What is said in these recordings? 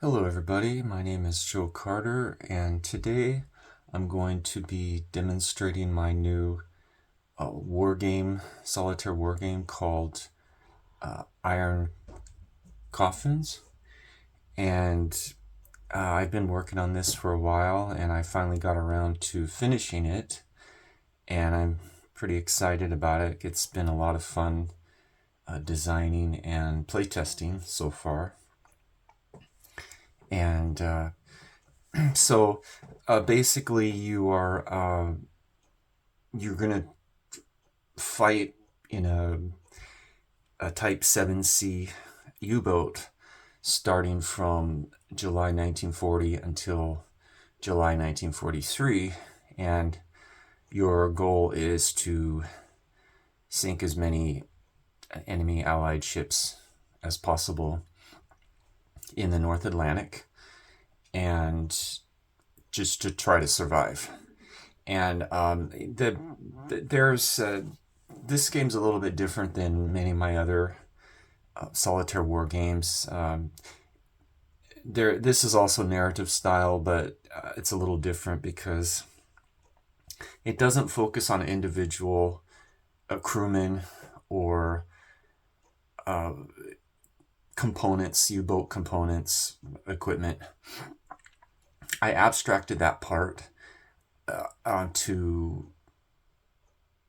Hello everybody, my name is Joe Carter and today I'm going to be demonstrating my new solitaire wargame called Iron Coffins. And I've been working on this for a while and I finally got around to finishing it and I'm pretty excited about it. It's been a lot of fun designing and playtesting so far. And so basically you're gonna fight in a Type 7C U-boat starting from July 1940 until July 1943, and your goal is to sink as many enemy allied ships as possible in the North Atlantic and just to try to survive. And there's this game's a little bit different than many of my other solitaire war games. This is also narrative style, but it's a little different because it doesn't focus on individual crewmen or components, U-boat components, equipment. I abstracted that part to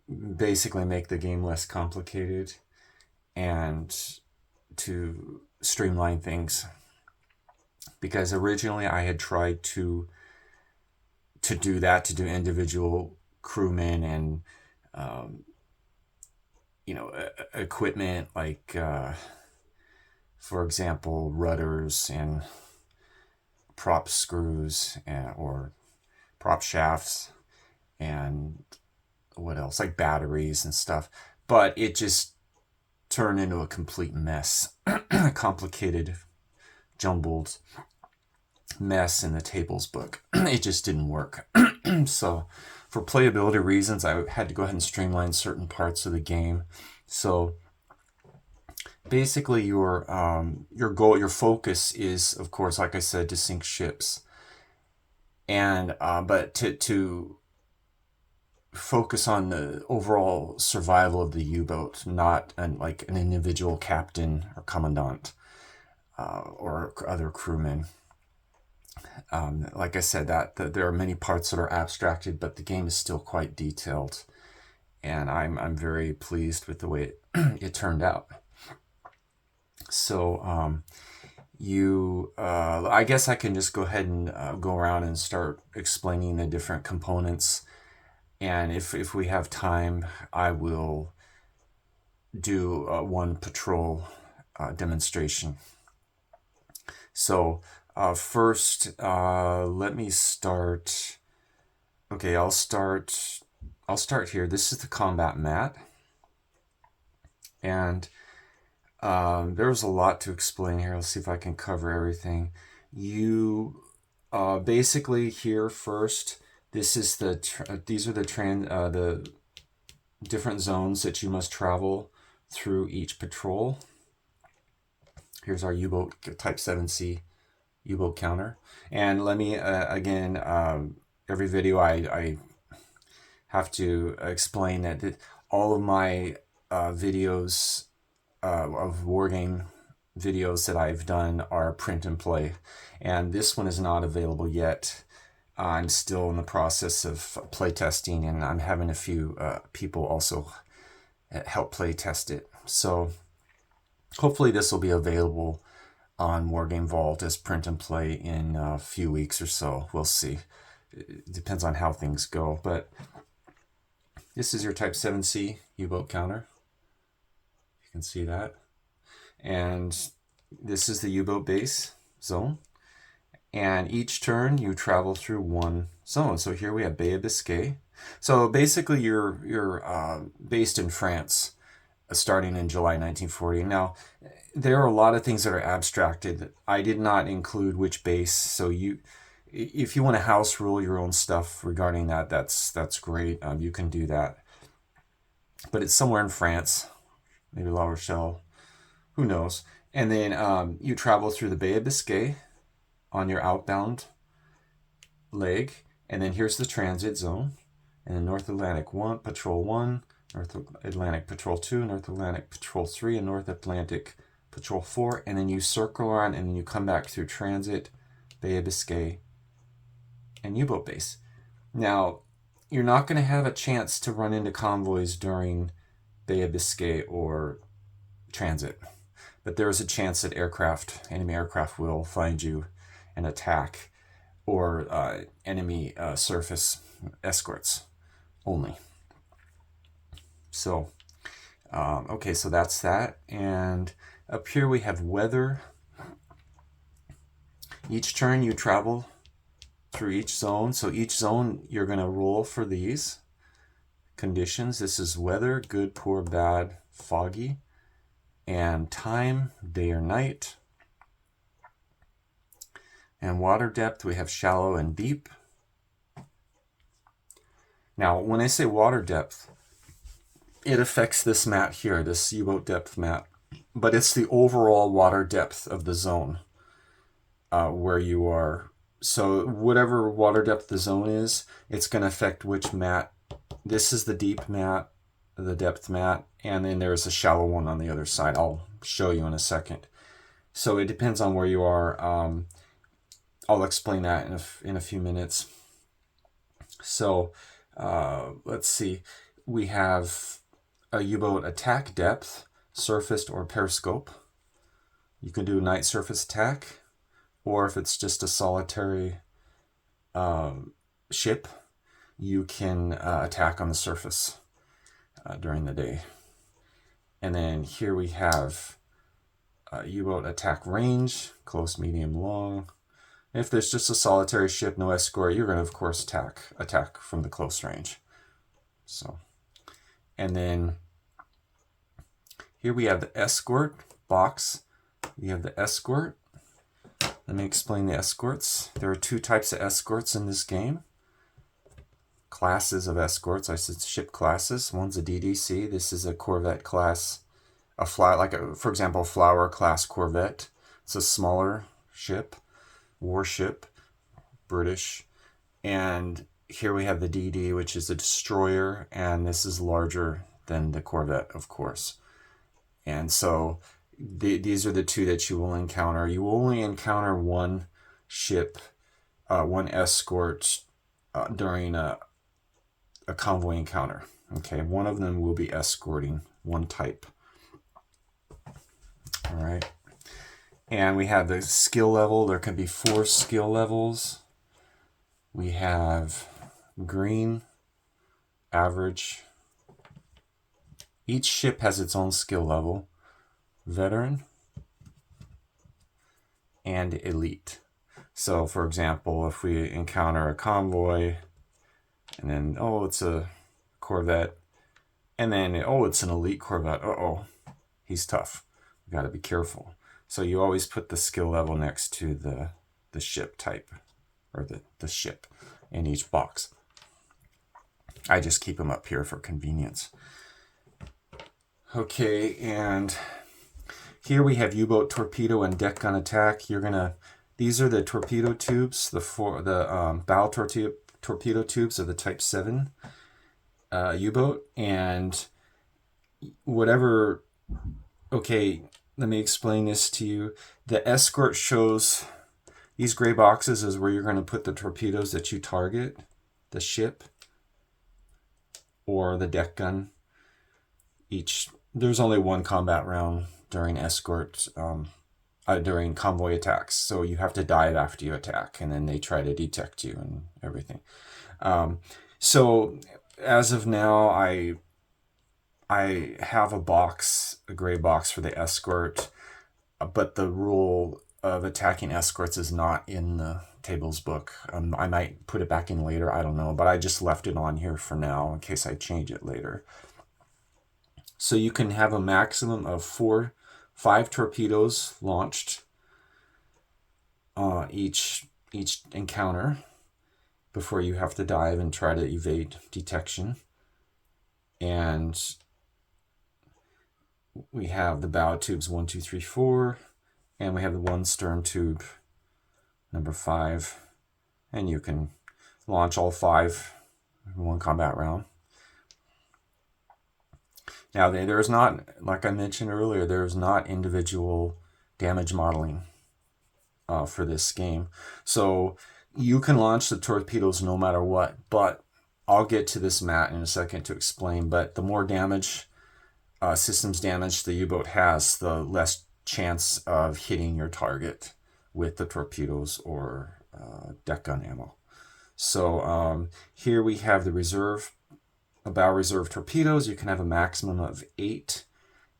basically make the game less complicated and to streamline things, because originally I had tried to do that, to do individual crewmen and equipment like for example rudders and prop screws or prop shafts and what else, like batteries and stuff, but it just turned into a complete mess. A complicated, jumbled mess in the tables book. It just didn't work. So for playability reasons, I had to go ahead and streamline certain parts of the game. So basically your goal, your focus is, of course, like I said, to sink ships, and but to focus on the overall survival of the U-boat, not like an individual captain or commandant or other crewmen. Like I said, that there are many parts that are abstracted, but the game is still quite detailed, and I'm very pleased with the way it turned out. So I guess I can just go ahead and go around and start explaining the different components. And if we have time, I will do one patrol demonstration. So first, let me start. Okay, I'll start here. This is the combat mat, and there's a lot to explain here. Let's see if I can cover everything. You basically here first. This is these are the different zones that you must travel through each patrol. Here's our U-boat Type 7C U-boat counter. And let me again, every video I have to explain that all of my videos of wargame videos that I've done are print and play, and this one is not available yet. I'm still in the process of playtesting, and I'm having a few people also help playtest it. So hopefully this will be available on Wargame Vault as print and play in a few weeks or so. We'll see. It depends on how things go. But this is your Type 7C U-boat counter. You can see that. And this is the U-boat base zone. And each turn you travel through one zone. So here we have Bay of Biscay. So basically you're based in France starting in July 1940. Now, there are a lot of things that are abstracted. I did not include which base, so if you want to house rule your own stuff regarding that, that's great. You can do that. But it's somewhere in France, maybe La Rochelle, who knows. And then you travel through the Bay of Biscay, on your outbound leg, and then here's the transit zone. And then North Atlantic 1, Patrol 1, North Atlantic Patrol 2, North Atlantic Patrol 3, and North Atlantic Patrol 4, and then you circle around, and then you come back through transit, Bay of Biscay, and U-boat base. Now, you're not going to have a chance to run into convoys during Bay of Biscay or transit, but there is a chance that enemy aircraft will find you and attack, or enemy surface escorts only. So, okay, so that's that. And up here we have weather. Each turn you travel through each zone. So each zone you're going to roll for these conditions. This is weather, good, poor, bad, foggy. And time, day or night. And water depth, we have shallow and deep. Now, when I say water depth, it affects this mat here, this U-boat depth mat. But it's the overall water depth of the zone where you are. So whatever water depth the zone is, it's going to affect which mat. This is the deep mat, the depth mat, and then there's a shallow one on the other side. I'll show you in a second. So it depends on where you are. I'll explain that in a few minutes. So let's see. We have a U-boat attack depth, surfaced or periscope. You can do night surface attack, or if it's just a solitary ship, you can attack on the surface during the day. And then here we have U-boat attack range, close, medium, long. If there's just a solitary ship, no escort, you're going to, of course, attack from the close range. So, and then here we have the escort box. We have the escort. Let me explain the escorts. There are two types of escorts in this game. Classes of escorts. I said ship classes. One's a DDC. This is a Corvette class, for example, a Flower class Corvette. It's a smaller ship, warship, British. And here we have the DD, which is a destroyer, and this is larger than the Corvette, of course. And so these are the two that you will encounter. You will only encounter one ship, one escort during a convoy encounter. Okay, one of them will be escorting one type. All right. And we have the skill level. There can be 4 skill levels. We have green, average. Each ship has its own skill level. Veteran and elite. So, for example, if we encounter a convoy, and then, oh, it's a Corvette, and then, oh, it's an elite Corvette. Uh-oh, he's tough. You got to be careful. So you always put the skill level next to the ship type, or the ship in each box. I just keep them up here for convenience. Okay, and here we have U-boat torpedo and deck gun attack. These are the torpedo tubes, the bow torpedo tubes of the Type 7 U-boat, and whatever. Okay, let me explain this to you. The escort shows these gray boxes is where you're going to put the torpedoes that you target, the ship, or the deck gun. There's only one combat round during during convoy attacks, so you have to dive after you attack, and then they try to detect you and everything. So as of now, I have a gray box for the escort, but the rule of attacking escorts is not in the tables book. I might put it back in later, I don't know, but I just left it on here for now in case I change it later. So you can have a maximum of 5 torpedoes launched each encounter before you have to dive and try to evade detection. And we have the bow tubes 1, 2, 3, 4, and we have the one stern tube number 5, and you can launch all 5 in one combat round. Now, there's not, like I mentioned earlier, there's not individual damage modeling for this game. So you can launch the torpedoes no matter what, but I'll get to this, Matt, in a second to explain. But the more damage, systems damage the U-boat has, the less chance of hitting your target with the torpedoes or deck gun ammo. So here we have the reserve, bow reserve torpedoes. You can have a maximum of 8.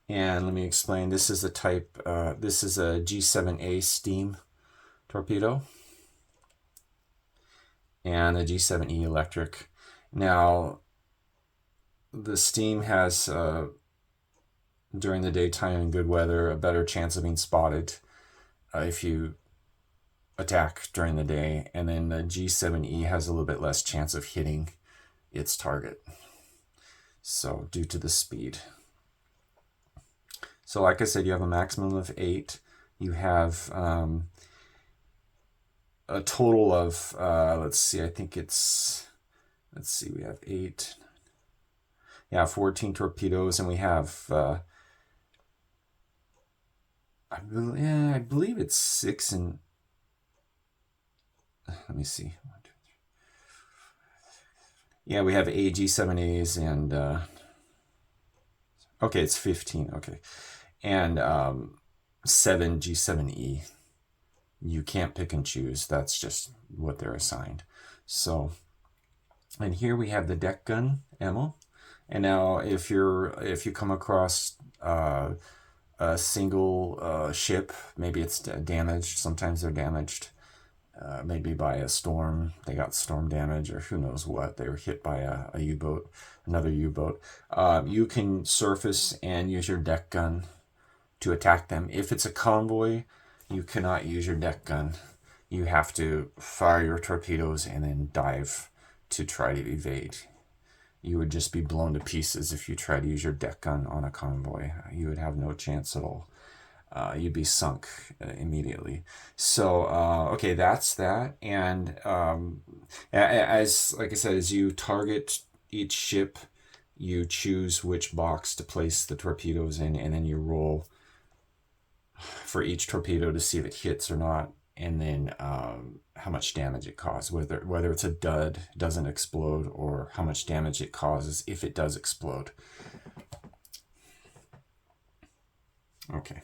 And let me explain. This is the type, this is a G7A steam torpedo and a G7E electric. Now, the steam has, during the daytime in good weather, a better chance of being spotted if you attack during the day. And then the G7E has a little bit less chance of hitting its target. So, due to the speed. So, like I said, you have a maximum of 8. You have a total of, let's see, I think it's, let's see, we have 8, yeah, 14 torpedoes, and we have, I believe it's 6 and, let me see, 1, 2, 3. Yeah, we have 8 G7As and, okay, it's 15, okay, and 7 G7E. You can't pick and choose. That's just what they're assigned. So, and here we have the deck gun ammo. And now, if you come across a single ship, maybe it's damaged. Sometimes they're damaged, maybe by a storm. They got storm damage, or who knows what. They were hit by a U-boat, another U-boat. You can surface and use your deck gun to attack them. If it's a convoy, you cannot use your deck gun. You have to fire your torpedoes and then dive to try to evade. You would just be blown to pieces if you try to use your deck gun on a convoy. You would have no chance at all. You'd be sunk immediately. So, okay, that's that. And as, like I said, as you target each ship, you choose which box to place the torpedoes in, and then you roll for each torpedo to see if it hits or not, and then how much damage it causes, whether it's a dud, doesn't explode, or how much damage it causes if it does explode. Okay,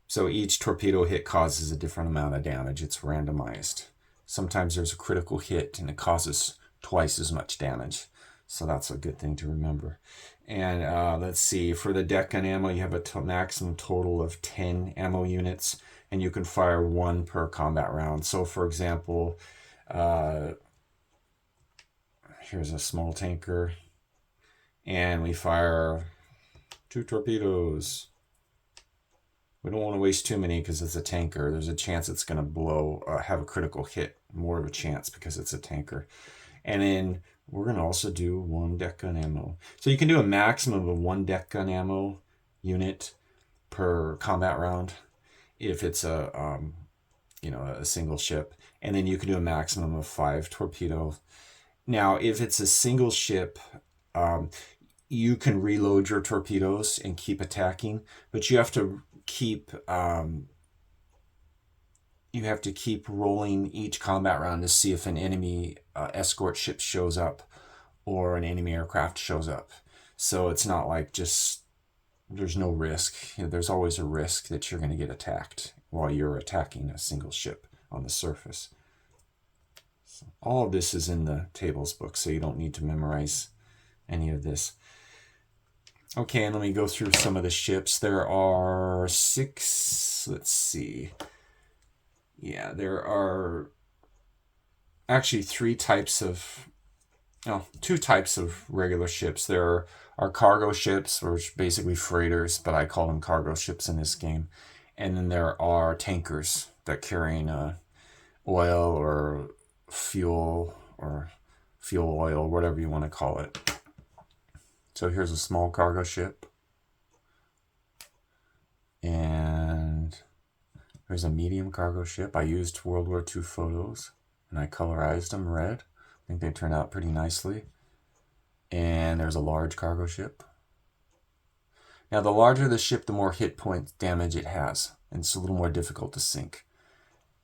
so each torpedo hit causes a different amount of damage. It's randomized. Sometimes there's a critical hit and it causes twice as much damage. So that's a good thing to remember. And let's see, for the deck gun ammo, you have a maximum total of 10 ammo units, and you can fire 1 per combat round. So, for example, here's a small tanker, and we fire 2 torpedoes. We don't want to waste too many because it's a tanker. There's a chance it's going to blow, have a critical hit, more of a chance because it's a tanker. And then we're going to also do 1 deck gun ammo. So you can do a maximum of 1 deck gun ammo unit per combat round if it's a single ship. And then you can do a maximum of 5 torpedoes. Now, if it's a single ship, you can reload your torpedoes and keep attacking, but you have to keep rolling each combat round to see if an enemy escort ship shows up or an enemy aircraft shows up. So it's not like just, there's no risk. There's always a risk that you're going to get attacked while you're attacking a single ship on the surface. So all of this is in the tables book, so you don't need to memorize any of this. Okay, and let me go through some of the ships. There are 6, let's see. Yeah, there are actually 2 types of regular ships. There are cargo ships, which are basically freighters, but I call them cargo ships in this game. And then there are tankers that carrying oil or fuel oil, whatever you want to call it. So here's a small cargo ship. And There's a medium cargo ship. I used World War II photos and I colorized them red. I think they turned out pretty nicely. And there's a large cargo ship. Now, the larger the ship, the more hit point damage it has. And it's a little more difficult to sink.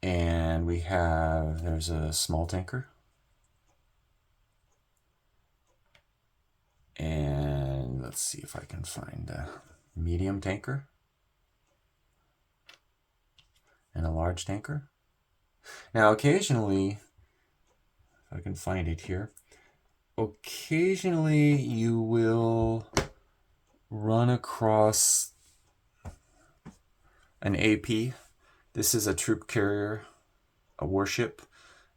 And there's a small tanker. And let's see if I can find a medium tanker. And a large tanker. Now, occasionally, if I can find it here, occasionally you will run across an AP. This is a troop carrier, a warship,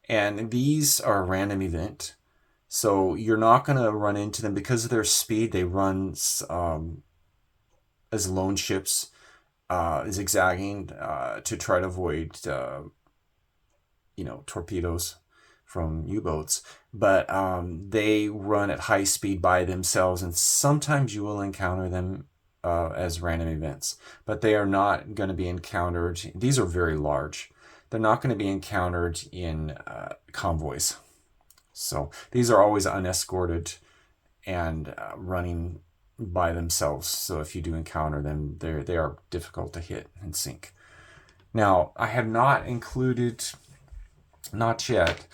and these are a random event. So you're not going to run into them because of their speed. They run as lone ships, zigzagging to try to avoid, torpedoes from U-boats. But they run at high speed by themselves, and sometimes you will encounter them as random events. But they are not going to be encountered. These are very large. They're not going to be encountered in convoys. So these are always unescorted and running by themselves. So if you do encounter them, they are difficult to hit and sink. Now, I have not included, not yet,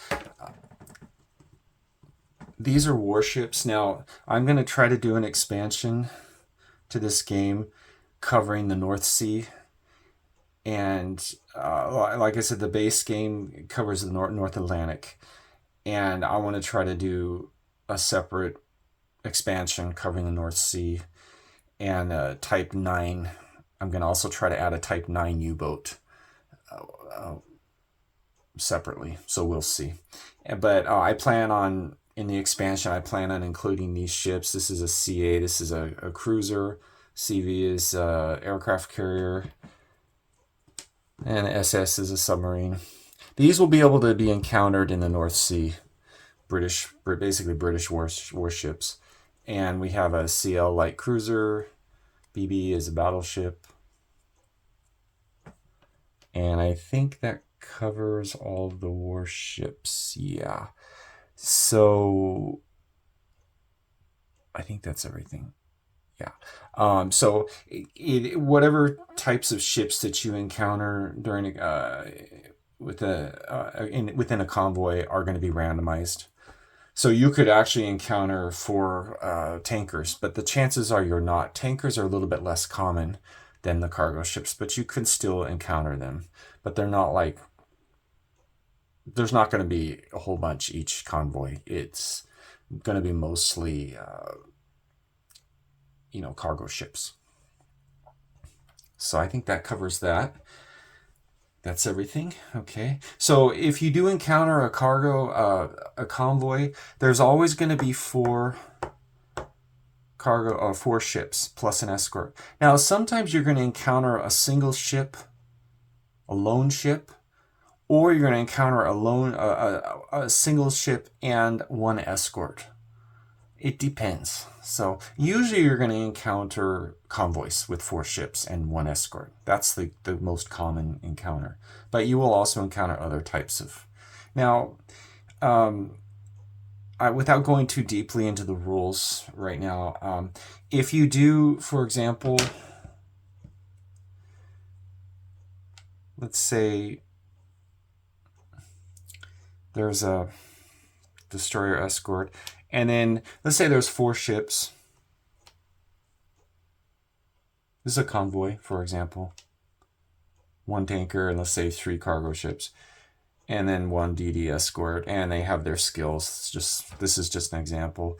these are warships. Now, I'm going to try to do an expansion to this game covering the North Sea. And like I said, the base game covers the North Atlantic. And I want to try to do a separate expansion covering the North Sea and Type 9. I'm going to also try to add a Type 9 U-boat separately, so we'll see. But in the expansion, I plan on including these ships. This is a CA, this is a cruiser, CV is a aircraft carrier, and SS is a submarine. These will be able to be encountered in the North Sea, basically British warships. And we have a CL light cruiser, BB is a battleship. And I think that covers all the warships, yeah. So I think that's everything. Yeah. So whatever types of ships that you encounter during within a convoy are going to be randomized. So you could actually encounter 4 tankers, but the chances are you're not. Tankers are a little bit less common than the cargo ships, but you could still encounter them. But they're not like, there's not going to be a whole bunch each convoy. It's going to be mostly, cargo ships. So I think that covers that. That's everything. Okay. So if you do encounter a convoy, there's always going to be 4 ships plus an escort. Now, sometimes you're going to encounter a single ship, a lone ship, or you're going to encounter a single ship and 1 escort. It depends. So usually you're going to encounter convoys with 4 ships and 1 escort. That's the most common encounter. But you will also encounter other types of... Now, without going too deeply into the rules right now, if you do, for example, let's say there's a destroyer escort, and then let's say there's 4 ships. This is a convoy, for example. 1 tanker and let's say 3 cargo ships. And then 1 DD escort, and they have their skills. This is just an example.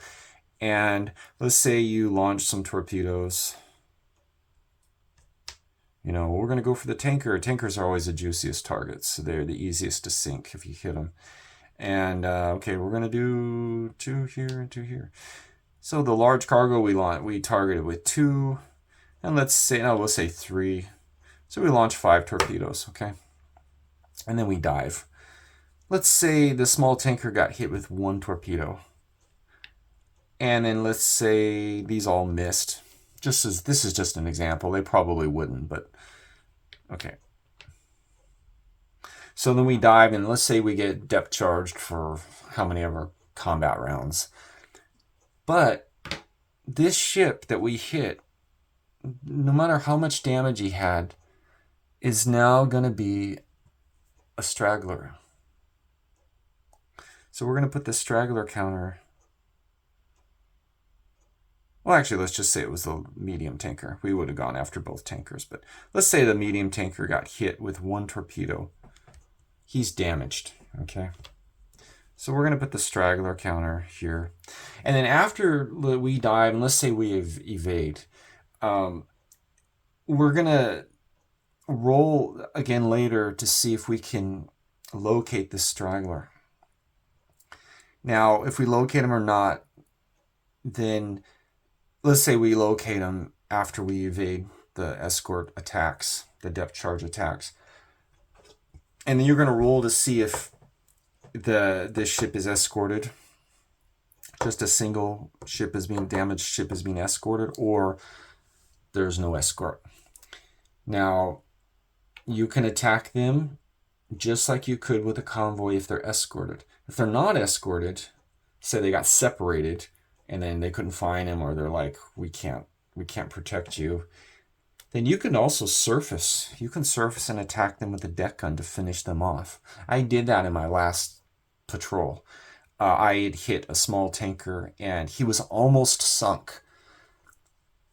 And let's say you launch some torpedoes. We're going to go for the tanker. Tankers are always the juiciest targets. So they're the easiest to sink if you hit them. And okay, we're going to do 2 here and 2 here. So the large cargo we targeted with 2, and let's say 3. So we launch 5 torpedoes, okay? And then we dive. Let's say the small tanker got hit with 1 torpedo. And then let's say these all missed. This is just an example. They probably wouldn't, but okay. So then we dive, and let's say we get depth charged for how many ever combat rounds. But this ship that we hit, no matter how much damage he had, is now going to be a straggler. So we're going to put the straggler counter. Well, actually, let's just say it was the medium tanker. We would have gone after both tankers, but let's say the medium tanker got hit with 1 torpedo. He's damaged, okay? So we're going to put the straggler counter here. And then after we dive, and let's say we evade, we're going to roll again later to see if we can locate the straggler. Now, if we locate him or not, then let's say we locate him after we evade the escort attacks, the depth charge attacks. And then you're going to roll to see if this ship is escorted. Just a single ship is being damaged, ship is being escorted, or there's no escort. Now, you can attack them just like you could with a convoy if they're escorted. If they're not escorted, say they got separated and then they couldn't find him, or they're like, we can't protect you, then you can also surface. You can surface and attack them with a deck gun to finish them off. I did that in my last patrol. I had hit a small tanker and he was almost sunk.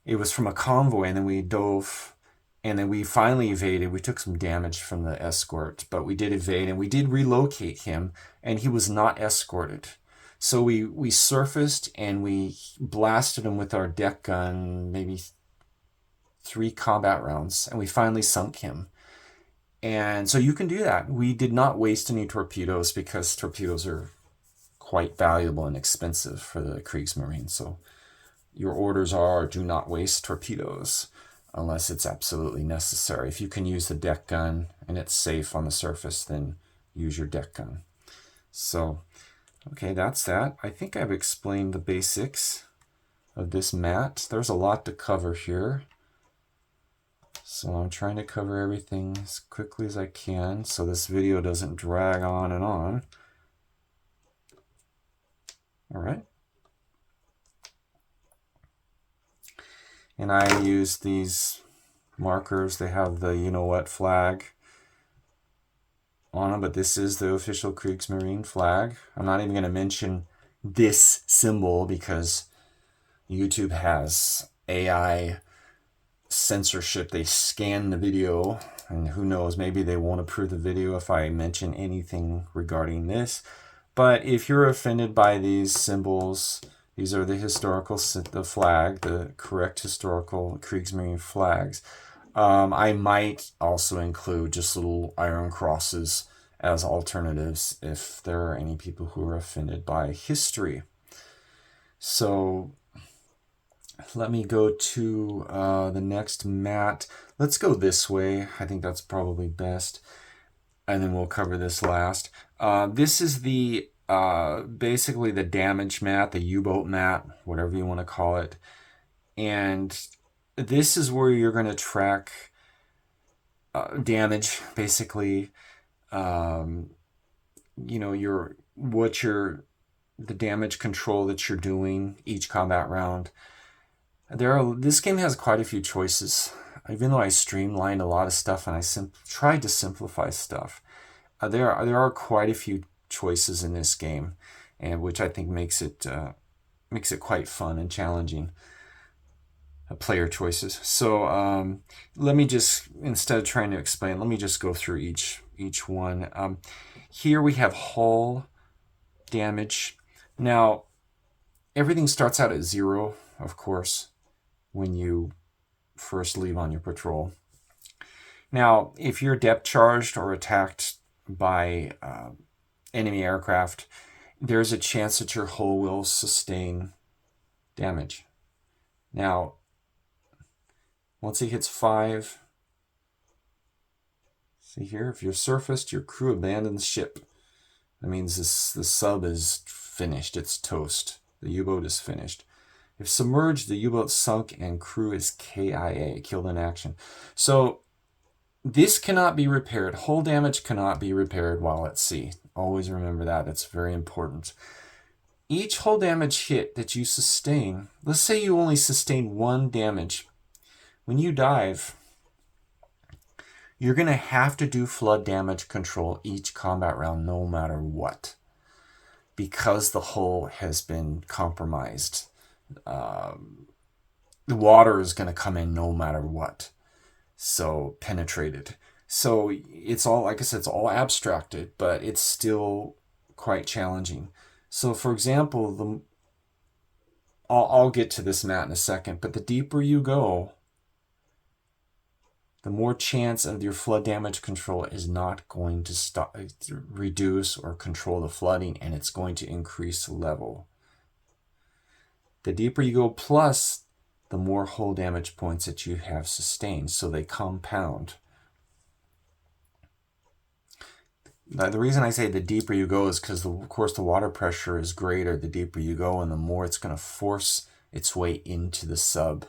It was from a convoy, and then we dove, and then we finally evaded. We took some damage from the escort, but we did evade, and we did relocate him, and he was not escorted. So we surfaced and we blasted him with our deck gun, maybe 3 combat rounds, and we finally sunk him. And so you can do that. We did not waste any torpedoes because torpedoes are quite valuable and expensive for the Kriegsmarine. So your orders are, do not waste torpedoes unless it's absolutely necessary. If you can use the deck gun and it's safe on the surface, then use your deck gun. So, okay, that's that. I think I've explained the basics of this mat. There's a lot to cover here. So I'm trying to cover everything as quickly as I can so this video doesn't drag on and on. All right. And I use these markers. They have the you-know-what flag on them, but this is the official Kriegsmarine flag. I'm not even going to mention this symbol because YouTube has AI censorship. They scan the video, and who knows, maybe they won't approve the video if I mention anything regarding this. But if you're offended by these symbols, these are the flag, the correct historical Kriegsmarine flags. I might also include just little iron crosses as alternatives if there are any people who are offended by history. So let me go to the next mat. Let's go this way. I think that's probably best. And then we'll cover this last. This is the basically the damage mat, the U-boat mat, whatever you want to call it. And this is where you're going to track damage, basically. The damage control that you're doing each combat round. This game has quite a few choices. Even though I streamlined a lot of stuff and I tried to simplify stuff, there are quite a few choices in this game, and which I think makes it quite fun and challenging. Player choices. So let me just, instead of trying to explain, let me just go through each one. Here we have hull damage. Now everything starts out at 0, of course, when you first leave on your patrol. Now, if you're depth charged or attacked by enemy aircraft, there's a chance that your hull will sustain damage. Now, once it hits 5, see here, if you're surfaced, your crew abandons ship. That means the sub is finished, it's toast. The U-boat is finished. If submerged, the U-boat sunk and crew is KIA, killed in action. So This cannot be repaired. Hull damage cannot be repaired while at sea. Always remember that. It's very important. Each hull damage hit that you sustain, let's say you only sustain 1 damage. When you dive, you're going to have to do flood damage control each combat round no matter what, because the hull has been compromised. The water is going to come in no matter what. So penetrated. So it's all, like I said, it's all abstracted, but it's still quite challenging. So for example, I'll get to this, Matt, in a second, but the deeper you go, the more chance of your flood damage control is not going to stop, reduce or control the flooding, and it's going to increase the level. The deeper you go, plus the more hull damage points that you have sustained, so they compound. Now, the reason I say the deeper you go is because, of course, the water pressure is greater the deeper you go, and the more it's going to force its way into the sub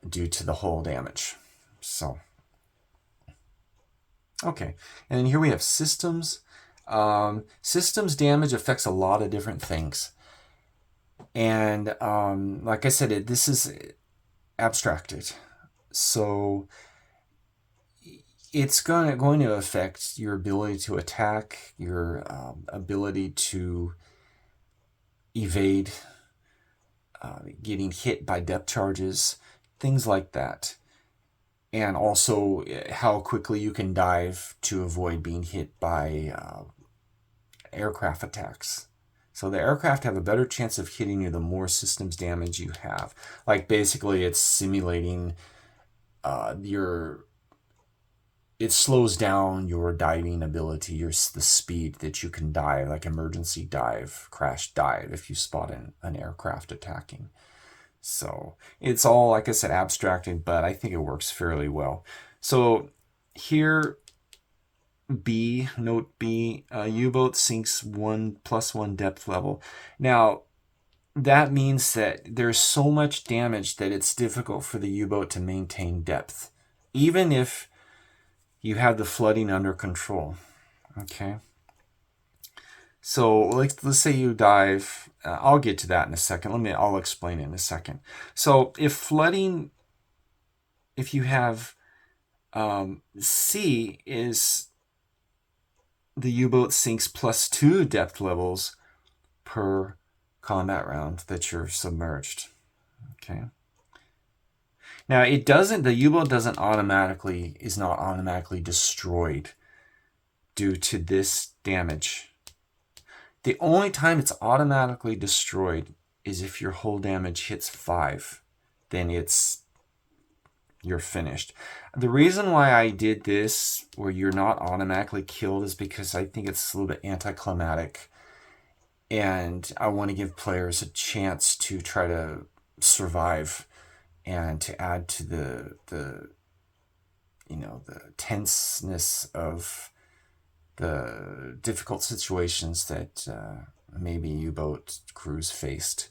due to the hull damage. So, okay. And then here we have systems. Systems damage affects a lot of different things. And like I said, this is abstracted. So it's going to affect your ability to attack, your ability to evade, getting hit by depth charges, things like that. And also how quickly you can dive to avoid being hit by aircraft attacks. So the aircraft have a better chance of hitting you the more systems damage you have. Like basically it's simulating it slows down your diving ability, the speed that you can dive, like emergency dive, crash dive if you spot an aircraft attacking. So it's all, like I said, abstracted, but I think it works fairly well. So here, note B, U-boat sinks 1+1 depth level. Now, that means that there's so much damage that it's difficult for the U-boat to maintain depth, even if you have the flooding under control. Okay. So let's say you dive. I'll get to that in a second. I'll explain it in a second. So if flooding, if you have C is the U-boat sinks +2 depth levels per combat round that you're submerged. Okay. Now the U-boat is not automatically destroyed due to this damage. The only time it's automatically destroyed is if your hull damage hits 5. Then you're finished. The reason why I did this, where you're not automatically killed, is because I think it's a little bit anticlimactic. And I want to give players a chance to try to survive and to add to the tenseness of the difficult situations that maybe U-boat crews faced.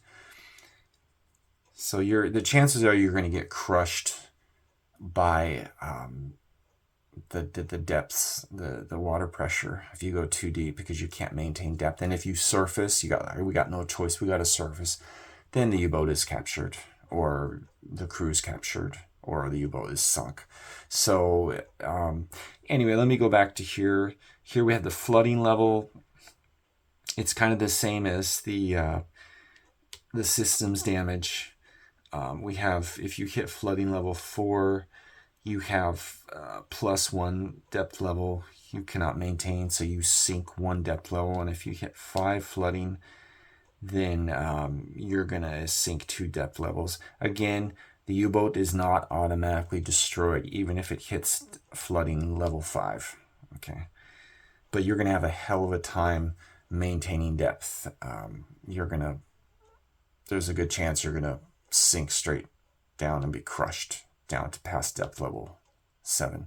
So the chances are you're going to get crushed by the depths, the water pressure if you go too deep, because you can't maintain depth. And if you surface, we got no choice. We got to surface. Then the U-boat is captured, or the crew's captured, or the U-boat is sunk. So anyway, let me go back to here. Here we have the flooding level. It's kind of the same as the systems damage. We have, if you hit flooding level 4, you have +1 depth level you cannot maintain, so you sink 1 depth level. And if you hit 5 flooding, then you're going to sink 2 depth levels. Again, the U-boat is not automatically destroyed, even if it hits flooding level 5. Okay. But you're going to have a hell of a time maintaining depth. There's a good chance you're going to sink straight down and be crushed down to past depth level 7.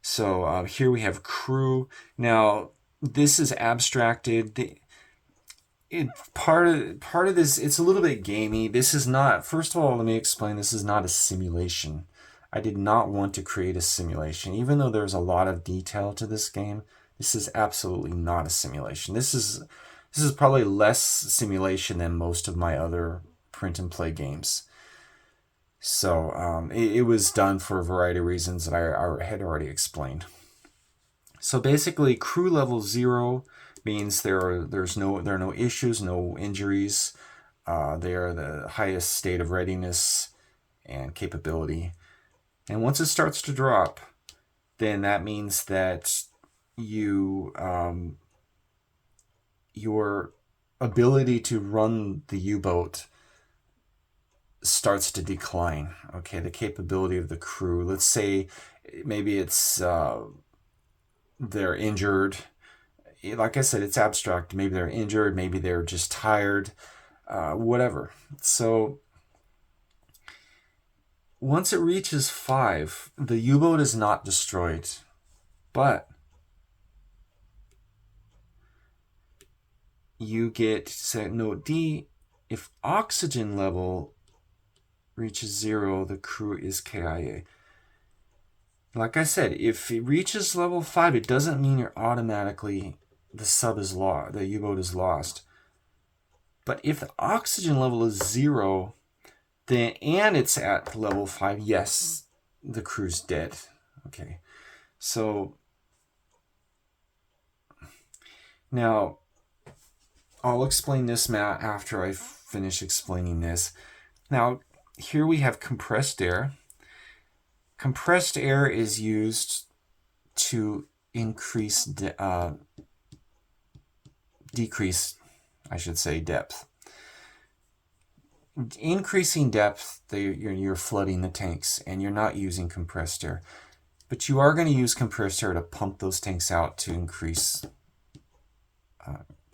So here we have crew. Now, this is abstracted. Part of this, it's a little bit gamey. This is not, first of all, let me explain, this is not a simulation I did not want to create a simulation. Even though there's a lot of detail to this game, this is absolutely not a simulation. This is probably less simulation than most of my other print and play games. So it was done for a variety of reasons that I had already explained. So basically, crew level 0 means there are no issues, no injuries. They are the highest state of readiness and capability. And once it starts to drop, then that means that your ability to run the U-boat starts to decline. Okay, the capability of the crew. Let's say maybe it's they're injured. Like I said, it's abstract. Maybe they're injured. Maybe they're just tired. Whatever. So once it reaches 5, the U-boat is not destroyed, but you get, note D, if oxygen level reaches 0, the crew is KIA. Like I said, if it reaches level 5, it doesn't mean you're automatically, the U-boat is lost. But if the oxygen level is 0, then, and it's at level 5, yes, the crew's dead. Okay, so now I'll explain this, Matt, after I finish explaining this. Now, here we have compressed air. Compressed air is used to decrease, I should say, depth. Increasing depth, you're flooding the tanks, and you're not using compressed air. But you are going to use compressed air to pump those tanks out to increase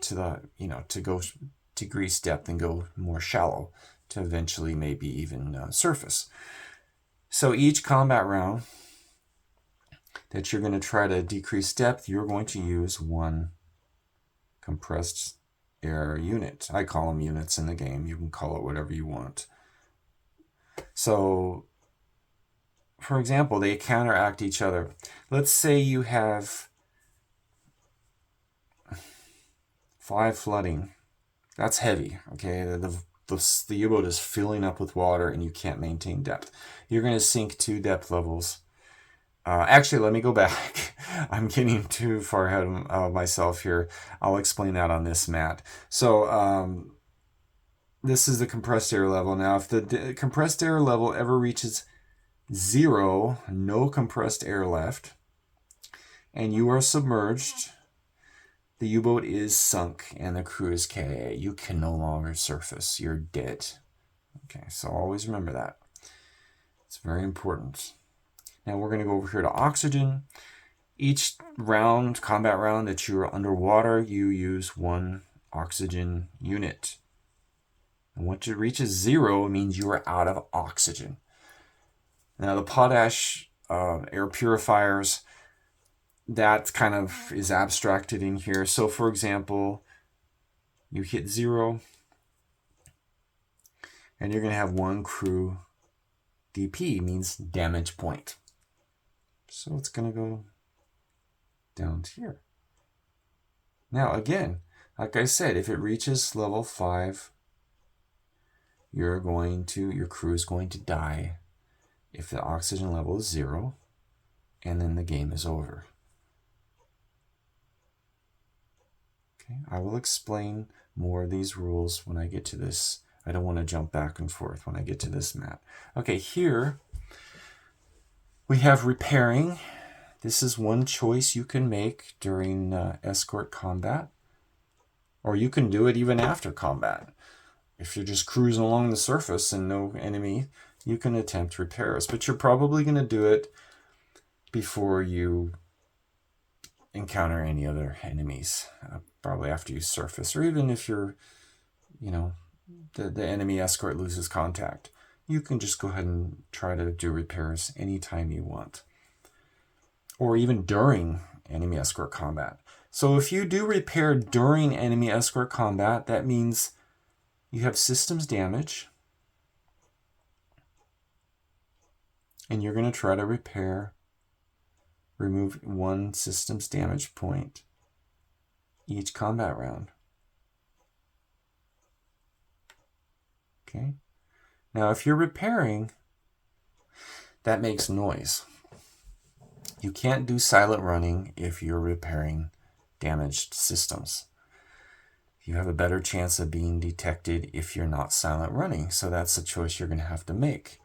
to go decrease depth and go more shallow to eventually maybe even surface. So each combat round that you're going to try to decrease depth, you're going to use one compressed air unit. I call them units in the game. You can call it whatever you want. So, for example, they counteract each other. Let's say you have 5 flooding. That's heavy, okay? The U-boat is filling up with water and you can't maintain depth. You're going to sink 2 depth levels. Actually, let me go back. I'm getting too far ahead of myself here. I'll explain that on this mat. So this is the compressed air level. Now, if the compressed air level ever reaches 0, no compressed air left, and you are submerged, the U-boat is sunk and the crew is KA. You can no longer surface. You're dead. Okay, so always remember that. It's very important. Now we're going to go over here to oxygen. Each combat round that you're underwater, you use 1 oxygen unit. And once it reaches 0, it means you are out of oxygen. Now the potash air purifiers, that kind of is abstracted in here. So for example, you hit 0, and you're going to have 1 crew DP, means damage point. So it's going to go down to here. Now again, like I said, if it reaches level 5, your crew is going to die if the oxygen level is 0, and then the game is over. Okay, I will explain more of these rules when I get to this. I don't want to jump back and forth when I get to this map. Okay, here we have repairing. This is one choice you can make during escort combat, or you can do it even after combat. If you're just cruising along the surface and no enemy, you can attempt repairs, but you're probably going to do it before you encounter any other enemies, probably after you surface, or even if you're, the enemy escort loses contact. You can just go ahead and try to do repairs anytime you want, or even during enemy escort combat. So if you do repair during enemy escort combat, that means you have systems damage, and you're going to try to remove one system's damage point each combat round. Okay. Now, if you're repairing, that makes noise. You can't do silent running if you're repairing damaged systems. You have a better chance of being detected if you're not silent running. So that's a choice you're going to have to make.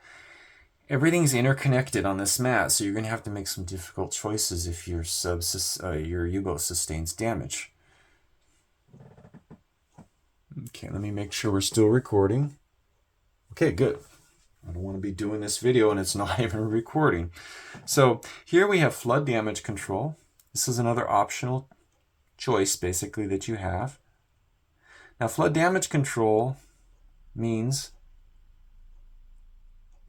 Everything's interconnected on this mat, so you're going to have to make some difficult choices if your U-boat sustains damage. Okay, let me make sure we're still recording. Okay, good. I don't want to be doing this video and it's not even recording. So here we have flood damage control. This is another optional choice basically that you have. Now flood damage control means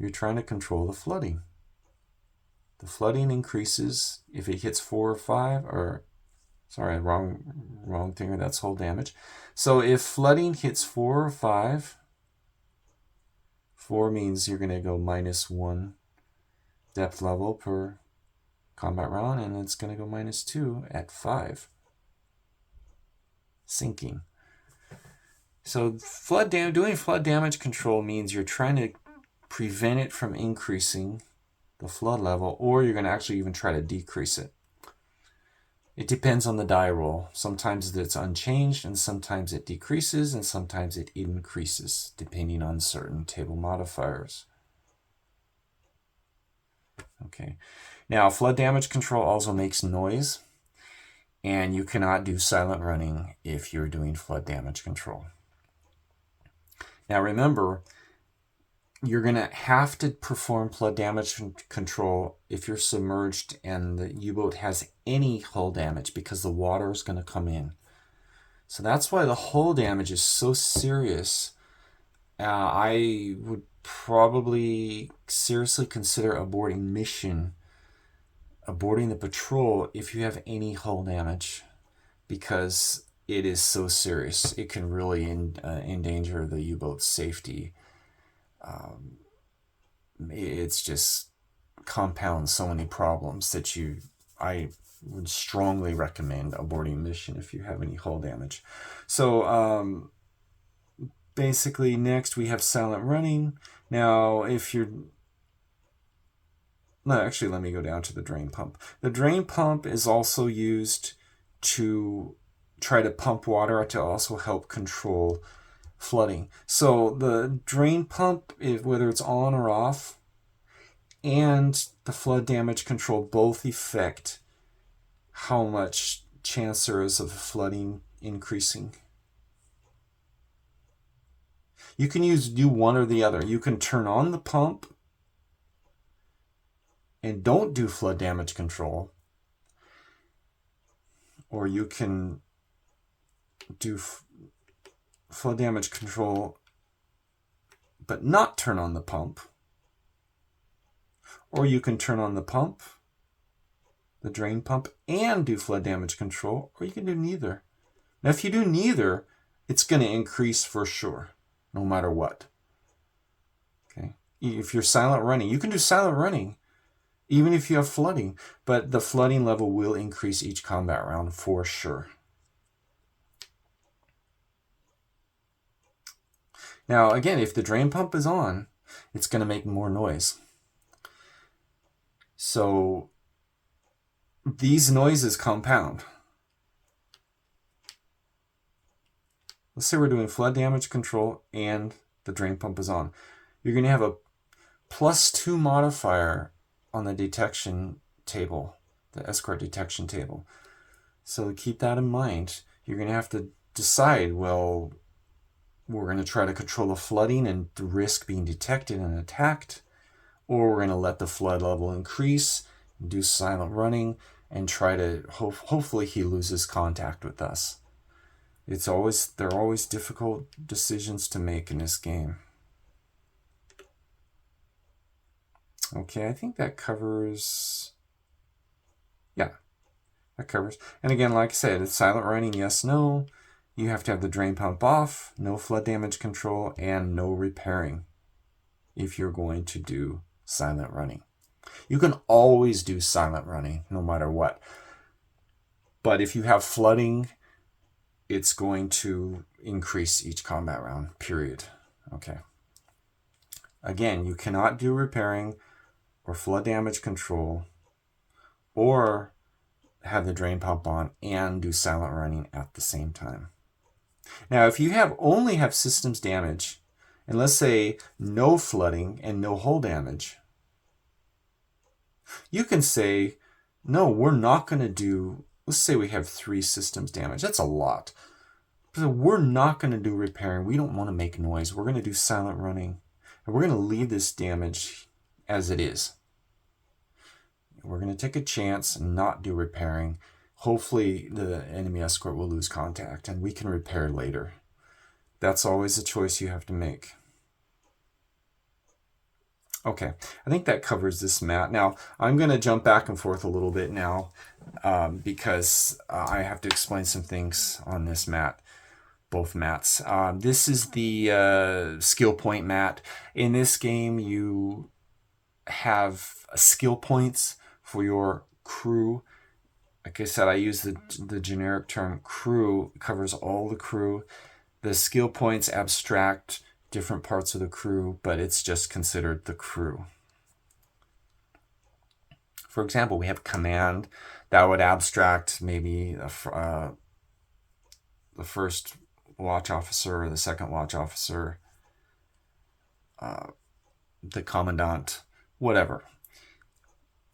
you're trying to control the flooding. The flooding increases if it hits 4 or 5, or sorry, wrong thing, or that's hull damage. So if flooding hits 4 or 5, 4 means you're going to go -1 depth level per combat round, and it's going to go -2 at 5. Sinking. So doing flood damage control means you're trying to prevent it from increasing the flood level, or you're going to actually even try to decrease it. It depends on the die roll. Sometimes it's unchanged, and sometimes it decreases, and sometimes it increases, depending on certain table modifiers. Okay. Now, flood damage control also makes noise, and you cannot do silent running if you're doing flood damage control. Now, remember, you're going to have to perform flood damage control if you're submerged and the U-boat has any hull damage, because the water is going to come in. So that's why the hull damage is so serious. I would probably seriously consider aborting the patrol if you have any hull damage, because it is so serious. It can really endanger the U-boat's safety. It's just compounds so many problems that I would strongly recommend aborting mission if you have any hull damage. So basically next we have silent running. Now actually let me go down to the drain pump. The drain pump is also used to try to pump water to also help control flooding. So the drain pump, whether it's on or off, and the flood damage control both affect how much chance there is of flooding increasing. You can do one or the other. You can turn on the pump and don't do flood damage control, or you can do flood damage control but not turn on the pump, or you can turn on the pump, the drain pump, and do flood damage control, or you can do neither. Now if you do neither, it's going to increase for sure, no matter what. Okay. If you're silent running, you can do silent running even if you have flooding, but the flooding level will increase each combat round for sure. Now, again, if the drain pump is on, it's going to make more noise. So these noises compound. Let's say we're doing flood damage control and the drain pump is on. You're going to have a +2 modifier on the detection table, the escort detection table. So keep that in mind. You're going to have to decide, well, we're going to try to control the flooding and risk being detected and attacked, or we're going to let the flood level increase, do silent running, and try to hopefully he loses contact with us. They're always difficult decisions to make in this game. Okay, I think that covers. Yeah, that covers. And again, like I said, it's silent running, yes, no. You have to have the drain pump off, no flood damage control, and no repairing if you're going to do silent running. You can always do silent running no matter what. But if you have flooding, it's going to increase each combat round, period. Okay. Again, you cannot do repairing or flood damage control or have the drain pump on and do silent running at the same time. Now, if you only have systems damage, and let's say no flooding and no hull damage, you can say, no, we're not going to do, let's say we have 3 systems damage. That's a lot. So we're not going to do repairing. We don't want to make noise. We're going to do silent running. And we're going to leave this damage as it is. We're going to take a chance and not do repairing. Hopefully the enemy escort will lose contact and we can repair later. That's always a choice you have to make. Okay, I think that covers this mat. Now, I'm going to jump back and forth a little bit now because I have to explain some things on this mat, both mats. This is the skill point mat. In this game, you have skill points for your crew. Like I said, I use the generic term crew. It covers all the crew. The skill points abstract different parts of the crew, but it's just considered the crew. For example, we have command. That would abstract maybe the first watch officer or the second watch officer, the commandant, whatever.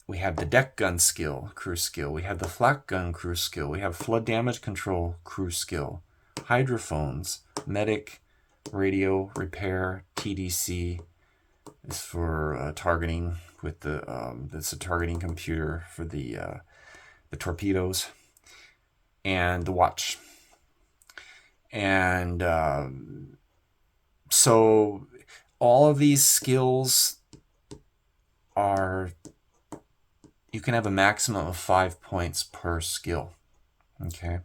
We have the deck gun skill, crew skill. We have the flak gun crew skill. We have flood damage control crew skill. Hydrophones, medic, radio, repair, TDC is for targeting with that's a targeting computer for the torpedoes, and the watch. And so all of these skills are, you can have a maximum of 5 points per skill. Okay.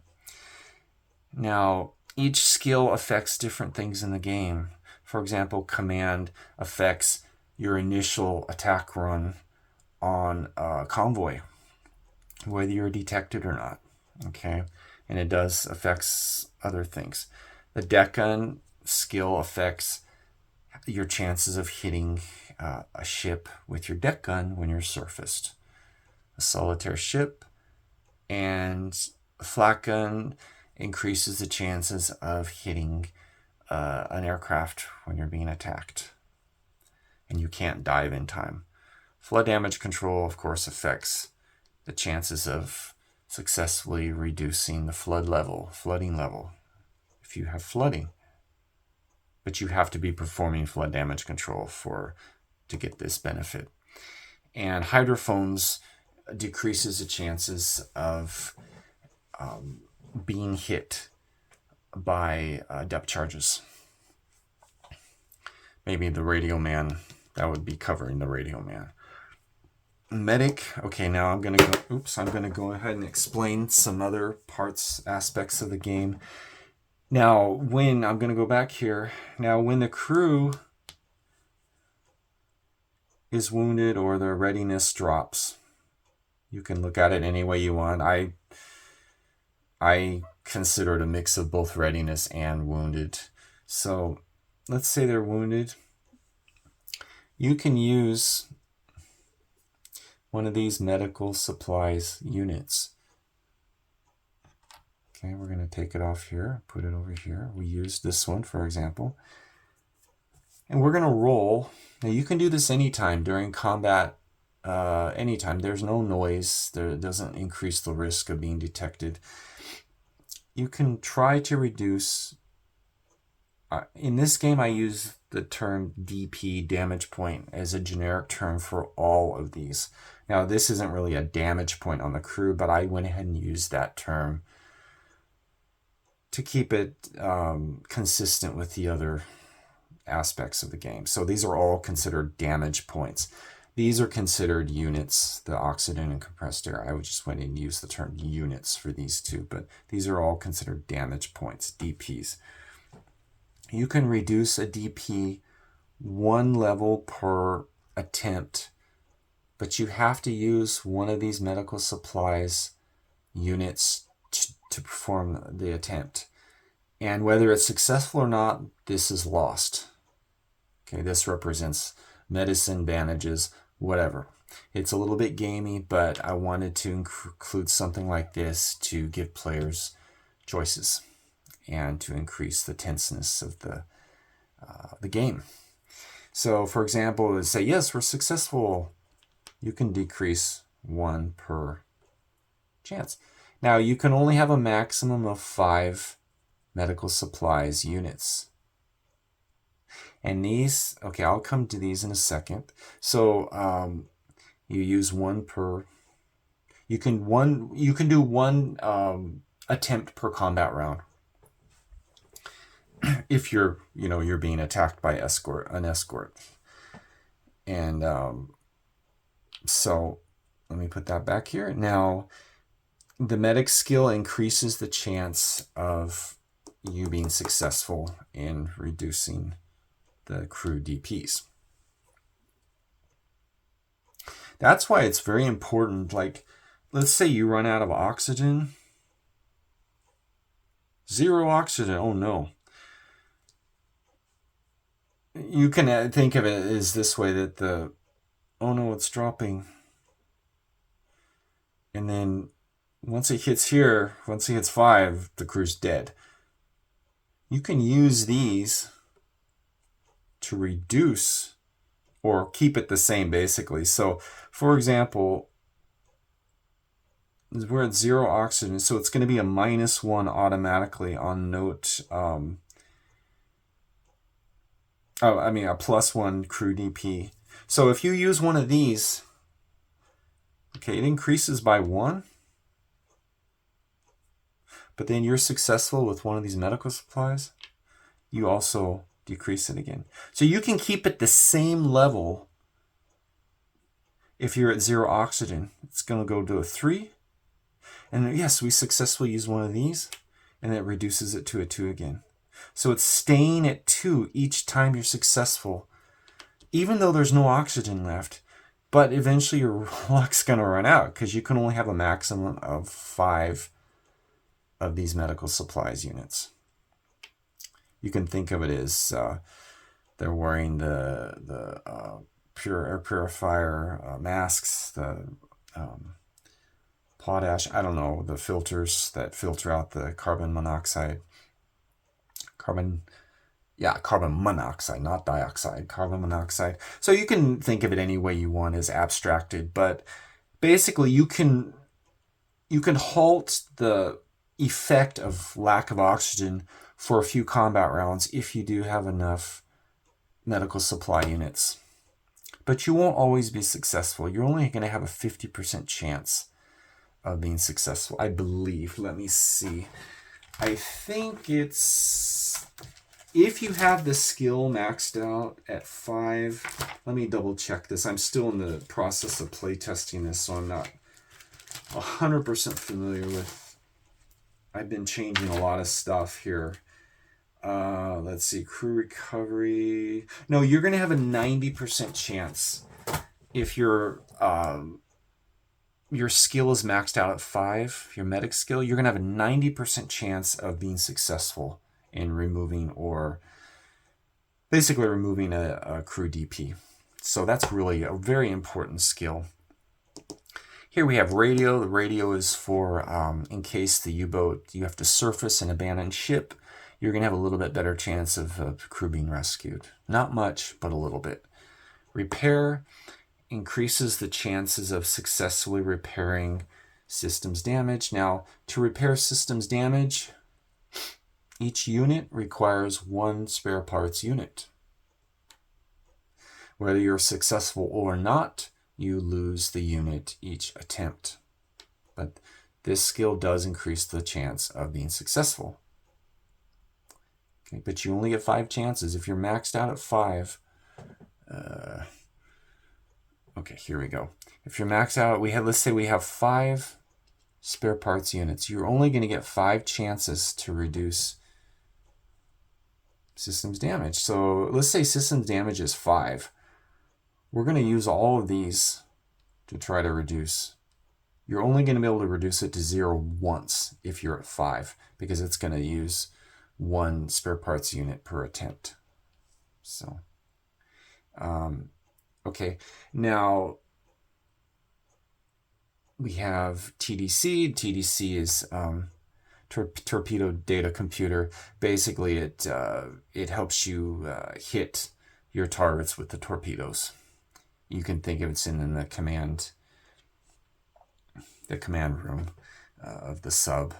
Now, each skill affects different things in the game. For example, command affects your initial attack run on a convoy, whether you're detected or not. Okay. And it does affects other things. The deck gun skill affects your chances of hitting a ship with your deck gun when you're surfaced. A solitaire ship, and a flak gun increases the chances of hitting an aircraft when you're being attacked and you can't dive in time. Flood damage control, of course, affects the chances of successfully reducing the flooding level, if you have flooding. But you have to be performing flood damage control to get this benefit. And hydrophones decreases the chances of being hit by depth charges. Maybe the radio man, that would be covering the radio man. Medic, okay, now I'm going to go ahead and explain some other aspects of the game. Now, I'm going to go back here. Now, when the crew is wounded or their readiness drops, you can look at it any way you want. I consider it a mix of both readiness and wounded. So let's say they're wounded. You can use one of these medical supplies units. Okay, we're going to take it off here, put it over here. We used this one, for example. And we're going to roll. Now you can do this anytime during combat. Anytime. There's no noise. It doesn't increase the risk of being detected. You can try to reduce. In this game, I use the term DP, damage point, as a generic term for all of these. Now, this isn't really a damage point on the crew, but I went ahead and used that term to keep it consistent with the other aspects of the game. So these are all considered damage points. These are considered units, the oxygen and compressed air. I would just went and use the term units for these two, but these are all considered damage points, DPs. You can reduce a DP 1 level per attempt but you have to use one of these medical supplies units to perform the attempt. And whether it's successful or not, this is lost. Okay, this represents medicine, bandages, whatever. It's a little bit gamey, but I wanted to include something like this to give players choices and to increase the tenseness of the game. So, for example, say, yes, we're successful. You can decrease 1 per chance. Now, you can only have a maximum of 5 medical supplies units. And these, okay, I'll come to these in a second. So you use 1 per. You can do 1 attempt per combat round. If you're being attacked by an escort. And so let me put that back here. Now, the medic skill increases the chance of you being successful in reducing the crew DPs. That's why it's very important. Like, let's say you run out of oxygen. 0 oxygen. Oh no. You can think of it as this way, that oh no, it's dropping. And then once it hits 5, the crew's dead. You can use these to reduce or keep it the same, basically. So, for example, we're at 0 oxygen, so it's going to be a -1 automatically on note. A +1 crew DP. So if you use one of these, okay, it increases by 1. But then you're successful with one of these medical supplies, you also decrease it again. So you can keep it the same level. If you're at 0 oxygen, it's going to go to a 3. And yes, we successfully use one of these, and it reduces it to a 2 again. So it's staying at 2 each time you're successful, even though there's no oxygen left. But eventually your luck's going to run out, because you can only have a maximum of 5 of these medical supplies units. You can think of it as they're wearing the pure air purifier masks, the potash, I don't know, the filters that filter out the carbon monoxide. Carbon monoxide, not dioxide, carbon monoxide. So you can think of it any way you want, as abstracted, but basically you can halt the effect of lack of oxygen for a few combat rounds if you do have enough medical supply units. But you won't always be successful. You're only going to have a 50% chance of being successful, I believe. Let me see. I think it's, if you have the skill maxed out at 5, let me double check this. I'm still in the process of playtesting this, so I'm not 100% familiar with. I've been changing a lot of stuff here. Let's see, crew recovery. No, you're going to have a 90% chance if your skill is maxed out at 5, your medic skill, you're going to have a 90% chance of being successful in removing, or basically removing a crew DP. So that's really a very important skill. Here we have radio. The radio is for in case the U-boat, you have to surface an abandoned ship, you're going to have a little bit better chance of crew being rescued. Not much, but a little bit. Repair increases the chances of successfully repairing systems damage. Now, to repair systems damage, each unit requires 1 spare parts unit. Whether you're successful or not, you lose the unit each attempt. But this skill does increase the chance of being successful. Okay, but you only get 5 chances. If you're maxed out at 5, okay, here we go. If you're maxed out, let's say we have 5 spare parts units. You're only going to get 5 chances to reduce systems damage. So let's say systems damage is 5. We're going to use all of these to try to reduce. You're only going to be able to reduce it to 0 once if you're at 5, because it's going to use 1 spare parts unit per attempt. So, okay. Now, we have TDC. TDC is torpedo data computer. Basically, it helps you hit your targets with the torpedoes. You can think of it's in the command room of the sub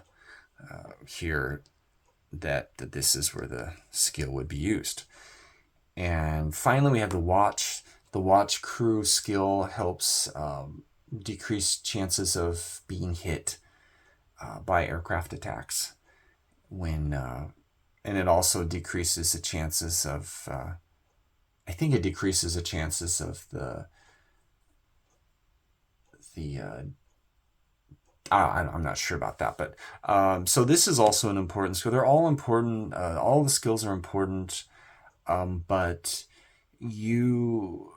here, that this is where the skill would be used. And finally, we have the watch. The watch crew skill helps decrease chances of being hit by aircraft attacks. And it also decreases the chances of, I think it decreases the chances of I'm not sure about that, but so this is also an important skill. They're all important. All the skills are important, but you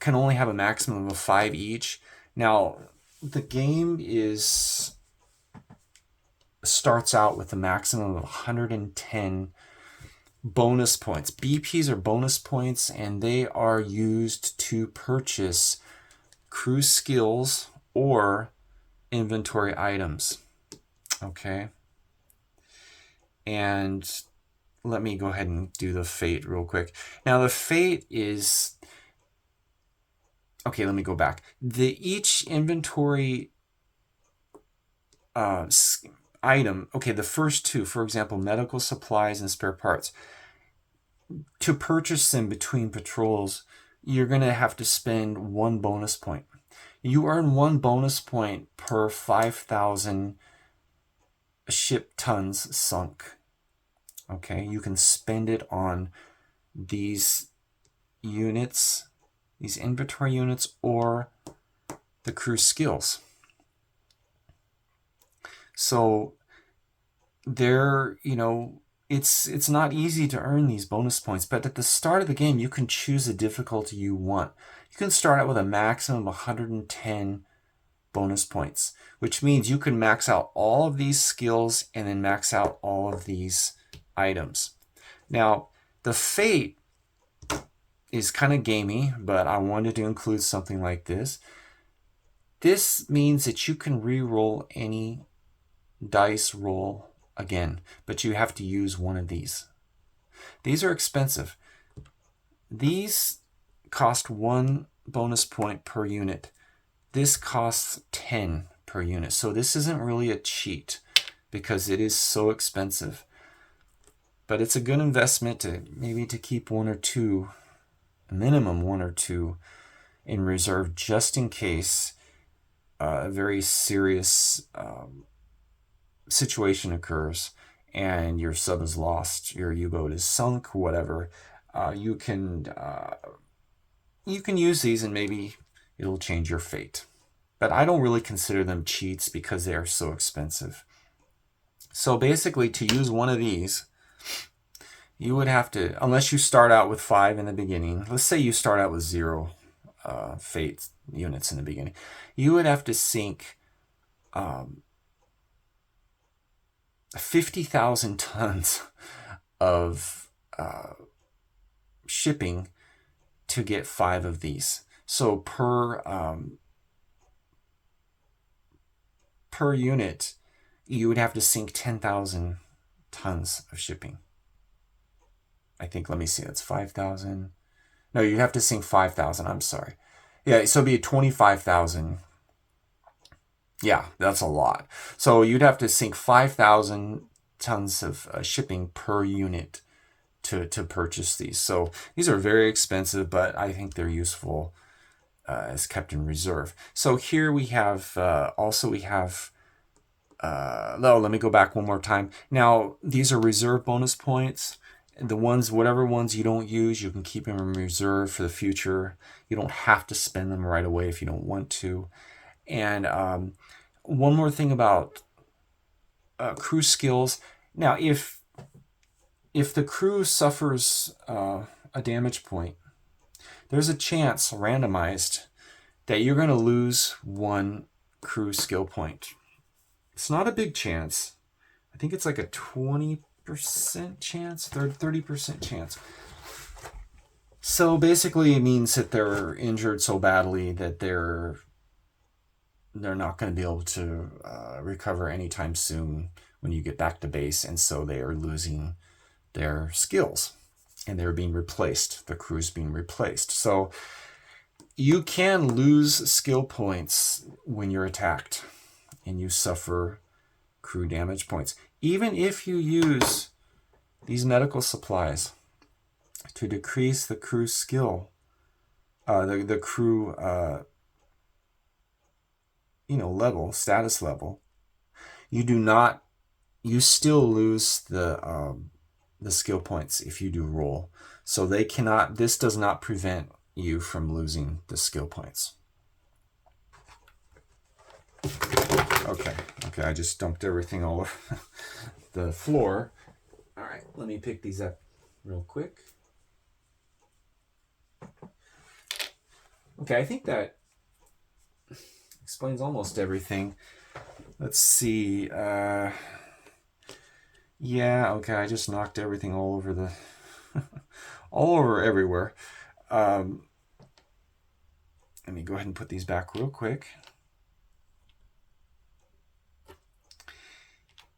can only have a maximum of 5 each. Now, the game starts out with a maximum of 110 bonus points. BPs are bonus points, and they are used to purchase crew skills or inventory items. Okay. And let me go ahead and do the fate real quick. Now, the fate is... Okay, let me go back. Each inventory item, okay, the first 2, for example, medical supplies and spare parts, to purchase them between patrols, you're going to have to spend 1 bonus point. You earn 1 bonus point per 5,000 ship tons sunk. Okay, you can spend it on these units, these inventory units, or the crew skills. So there, it's not easy to earn these bonus points, but at the start of the game, you can choose the difficulty you want. You can start out with a maximum of 110 bonus points, which means you can max out all of these skills and then max out all of these items. Now, the fate is kind of gamey, but I wanted to include something like this. This means that you can re-roll any dice roll again, but you have to use one of these. These are expensive. These cost 1 bonus point per unit. This costs 10 per unit. So this isn't really a cheat because it is so expensive. But it's a good investment to keep 1 or 2, a minimum 1 or 2 in reserve, just in case a very serious situation occurs and your sub is lost, your U-boat is sunk, whatever. You can use these and maybe it'll change your fate. But I don't really consider them cheats because they are so expensive. So basically, to use one of these, you would have to, unless you start out with 5 in the beginning, let's say you start out with 0 fate units in the beginning, you would have to sink 50,000 tons of shipping to get 5 of these. So per unit, you would have to sink 10,000 tons of shipping. I think, let me see, that's 5,000. No, you'd have to sink 5,000, I'm sorry. Yeah, so it'd be 25,000. Yeah, that's a lot. So you'd have to sink 5,000 tons of shipping per unit to purchase these. So these are very expensive, but I think they're useful as kept in reserve. So here we have, let me go back one more time. Now, these are reserve bonus points. The ones, whatever ones you don't use, you can keep them in reserve for the future. You don't have to spend them right away if you don't want to. And one more thing about crew skills. Now, if the crew suffers a damage point, there's a chance, randomized, that you're going to lose 1 crew skill point. It's not a big chance. I think it's like a 20% chance, 30% chance. So basically it means that they're injured so badly that they're not going to be able to recover anytime soon when you get back to base, and so they are losing their skills and they're being replaced. The crew's being replaced. So you can lose skill points when you're attacked and you suffer crew damage points, even if you use these medical supplies to decrease the crew skill, the crew level, status level. You still lose the skill points if you do roll. So this does not prevent you from losing the skill points. Okay, I just dumped everything all over the floor. All right, let me pick these up real quick. Okay, I think that explains almost everything. Let's see. Yeah, okay, I just knocked everything all over all over everywhere. Let me go ahead and put these back real quick.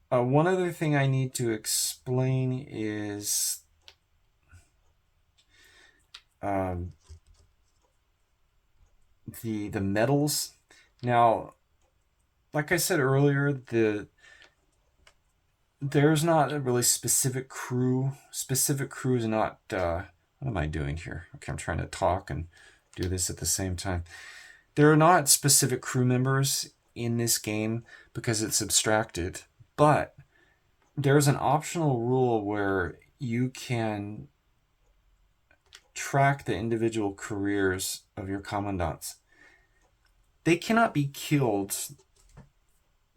One other thing I need to explain is the medals. Now, like I said earlier, there's not a really specific crew. Specific crew is not. What am I doing here? Okay, I'm trying to talk and do this at the same time. There are not specific crew members in this game because it's abstracted, but there's an optional rule where you can track the individual careers of your commandants. They cannot be killed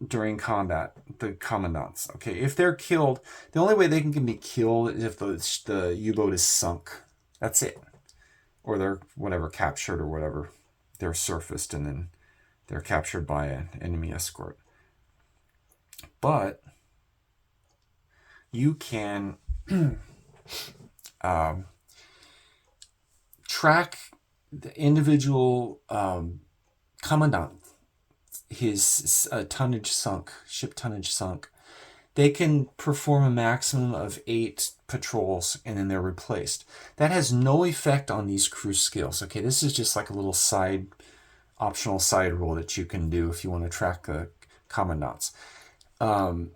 during combat, the commandants. Okay, if they're killed, the only way they can be killed is if the U-boat is sunk. That's it. Or they're captured or whatever. They're surfaced and then they're captured by an enemy escort. But you can track the individual commandant, his ship tonnage sunk. They can perform a maximum of 8 patrols and then they're replaced. That has no effect on these crew skills. Okay, this is just like a little optional side rule that you can do if you want to track the commandants. And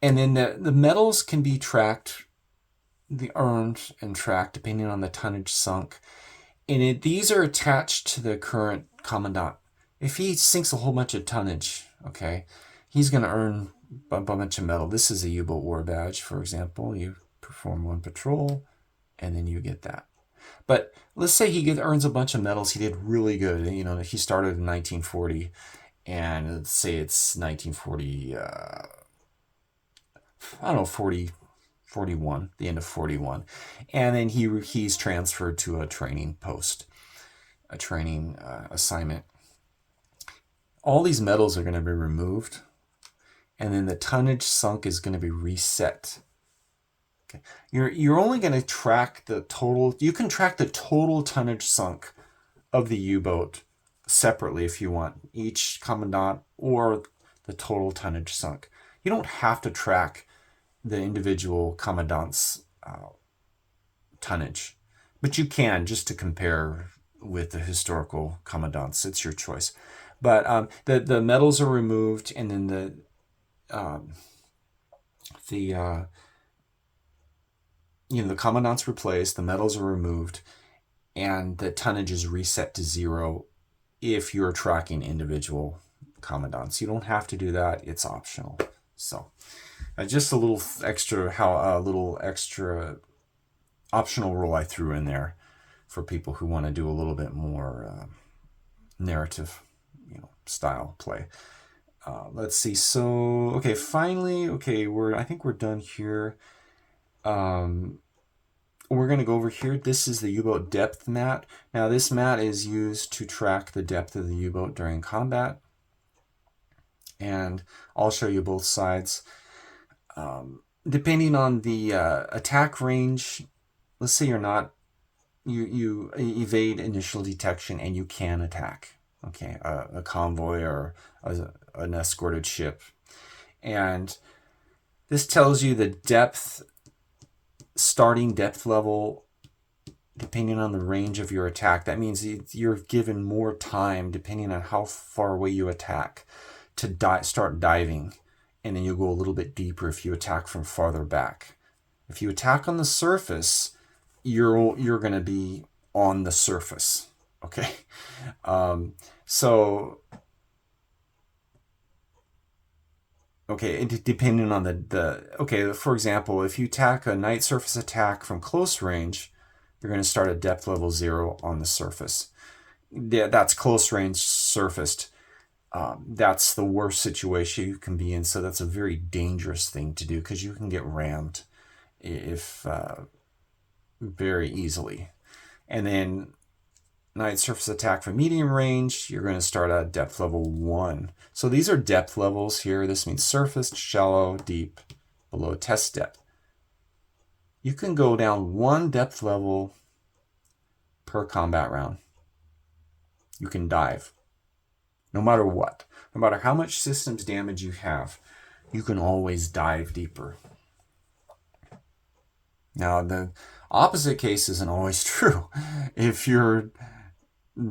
then the medals can be tracked, earned and tracked depending on the tonnage sunk. And these are attached to the current commandant. If he sinks a whole bunch of tonnage, okay, he's going to earn a bunch of metal. This is a U-boat war badge, for example. You perform 1 patrol, and then you get that. But let's say he earns a bunch of medals. He did really good. He started in 1940, and let's say it's 1940. 41, the end of 41, and then he's transferred to a training post, a training assignment. All these medals are going to be removed, and then the tonnage sunk is going to be reset. Okay, you're only going to track the total. You can track the total tonnage sunk of the U-boat separately if you want, each commandant or the total tonnage sunk. You don't have to track the individual commandant's tonnage, but you can, just to compare with the historical commandants. It's your choice. But the medals are removed, and then the commandant's replaced, the medals are removed, and the tonnage is reset to 0 if you're tracking individual commandants. You don't have to do that. It's optional. So just a little extra optional rule I threw in there for people who want to do a little bit more narrative, style play. Let's see. So finally, I think we're done here. we're going to go over here. This is the U-boat depth mat. Now this mat is used to track the depth of the U-boat during combat. And I'll show you both sides. Depending on the attack range, let's say you evade initial detection and you can attack, okay, a convoy or an escorted ship. And this tells you the depth, starting depth level, depending on the range of your attack. That means you're given more time, depending on how far away you attack, to start diving. And then you'll go a little bit deeper if you attack from farther back. If you attack on the surface, you're going to be on the surface, okay? Okay, depending on okay, for example, if you attack a night surface attack from close range, you're going to start at depth level 0 on the surface. That's close range surfaced. That's the worst situation you can be in, so that's a very dangerous thing to do because you can get rammed if very easily. And then night surface attack from medium range, you're going to start at depth level 1. So these are depth levels here. This means surface, shallow, deep, below test depth. You can go down 1 depth level per combat round. You can dive. No matter what. No matter how much systems damage you have, you can always dive deeper. Now, the opposite case isn't always true. If you're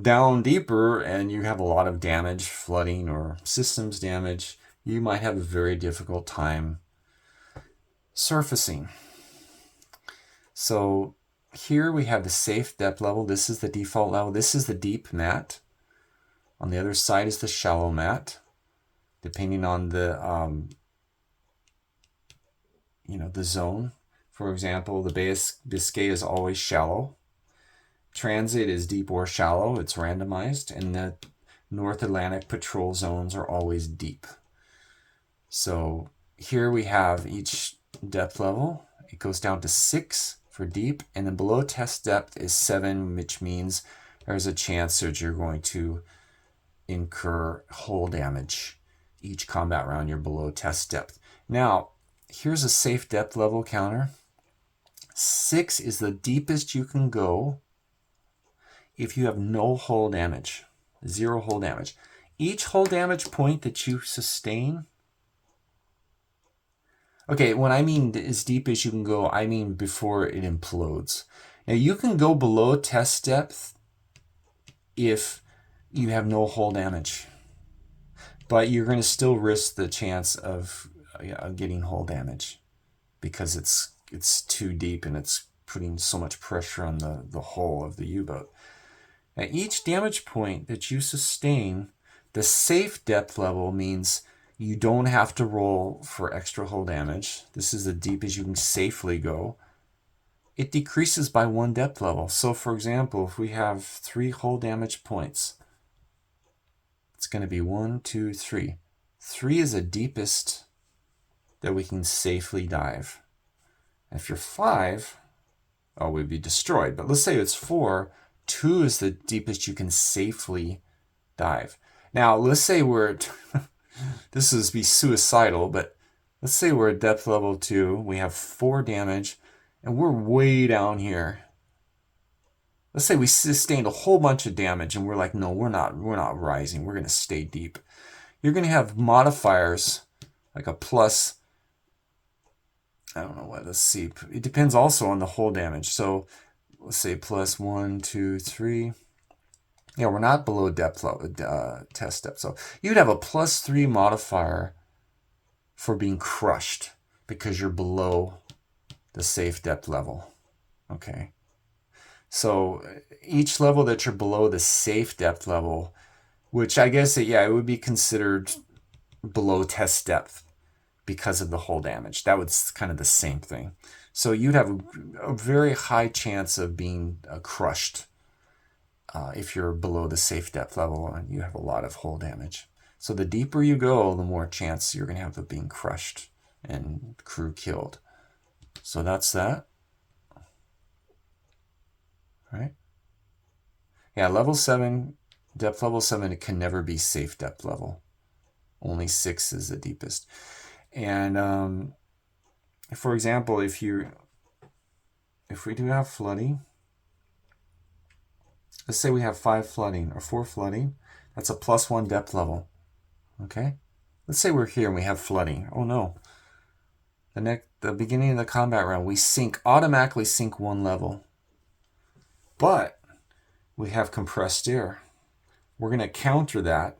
down deeper and you have a lot of damage, flooding or systems damage, you might have a very difficult time surfacing. So here we have the safe depth level. This is the default level. This is the deep mat. On the other side is the shallow mat. Depending on the the zone. For example, the Bay of Biscay is always shallow. Transit is deep or shallow. It's randomized. And the North Atlantic patrol zones are always deep. So here we have each depth level. It goes down to 6 for deep. And then below test depth is 7, which means there's a chance that you're going to incur hull damage each combat round you're below test depth. Now, here's a safe depth level counter. 6 is the deepest you can go if you have no hull damage, 0 hull damage. Each hull damage point that you sustain, okay, when I mean as deep as you can go, I mean before it implodes. Now, you can go below test depth if you have no hull damage, but you're going to still risk the chance of getting hull damage because it's too deep and it's putting so much pressure on the hull of the U-boat. Now, each damage point that you sustain, the safe depth level means you don't have to roll for extra hull damage. This is the deepest you can safely go. It decreases by 1 depth level. So, for example, if we have 3 hull damage points, it's going to be 1, 2, 3. 3 is the deepest that we can safely dive. If you're 5, we'd be destroyed. But let's say it's 4, 2 is the deepest you can safely dive. Now, let's say this is be suicidal, but let's say we're at depth level 2, we have 4 damage, and we're way down here. Let's say we sustained a whole bunch of damage and we're like, no, we're not rising. We're going to stay deep. You're going to have modifiers like a plus, I don't know what, let's see. It depends also on the hull damage. So let's say plus 1, 2, 3. Yeah, we're not below depth level, test depth. So you'd have a plus 3 modifier for being crushed because you're below the safe depth level. Okay. So each level that you're below the safe depth level, which I guess, it would be considered below test depth because of the hull damage. That was kind of the same thing. So you'd have a very high chance of being crushed if you're below the safe depth level and you have a lot of hull damage. So the deeper you go, the more chance you're going to have of being crushed and crew killed. So that's that. right? Yeah, level 7, depth level 7, it can never be safe depth level. Only 6 is the deepest. And for example, if we do have flooding, let's say we have 5 flooding or 4 flooding, that's a +1 depth level. Okay? Let's say we're here and we have flooding. Oh no. The beginning of the combat round, we automatically sink 1 level. But we have compressed air. We're going to counter that.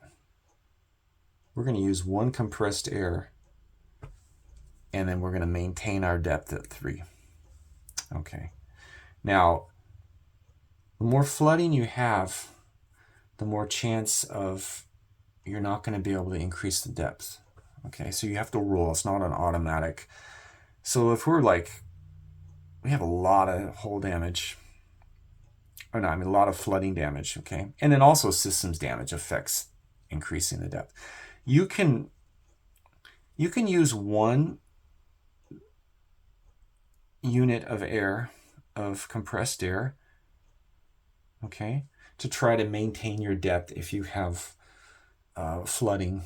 We're going to use 1 compressed air, and then we're going to maintain our depth at 3. Okay. Now, the more flooding you have, the more chance of you're not going to be able to increase the depth. Okay, so you have to roll. It's not an automatic. So if we have a lot of hull damage, or no, I mean a lot of flooding damage, okay? And then also systems damage affects increasing the depth. You can use 1 unit of air, of compressed air, okay, to try to maintain your depth if you have flooding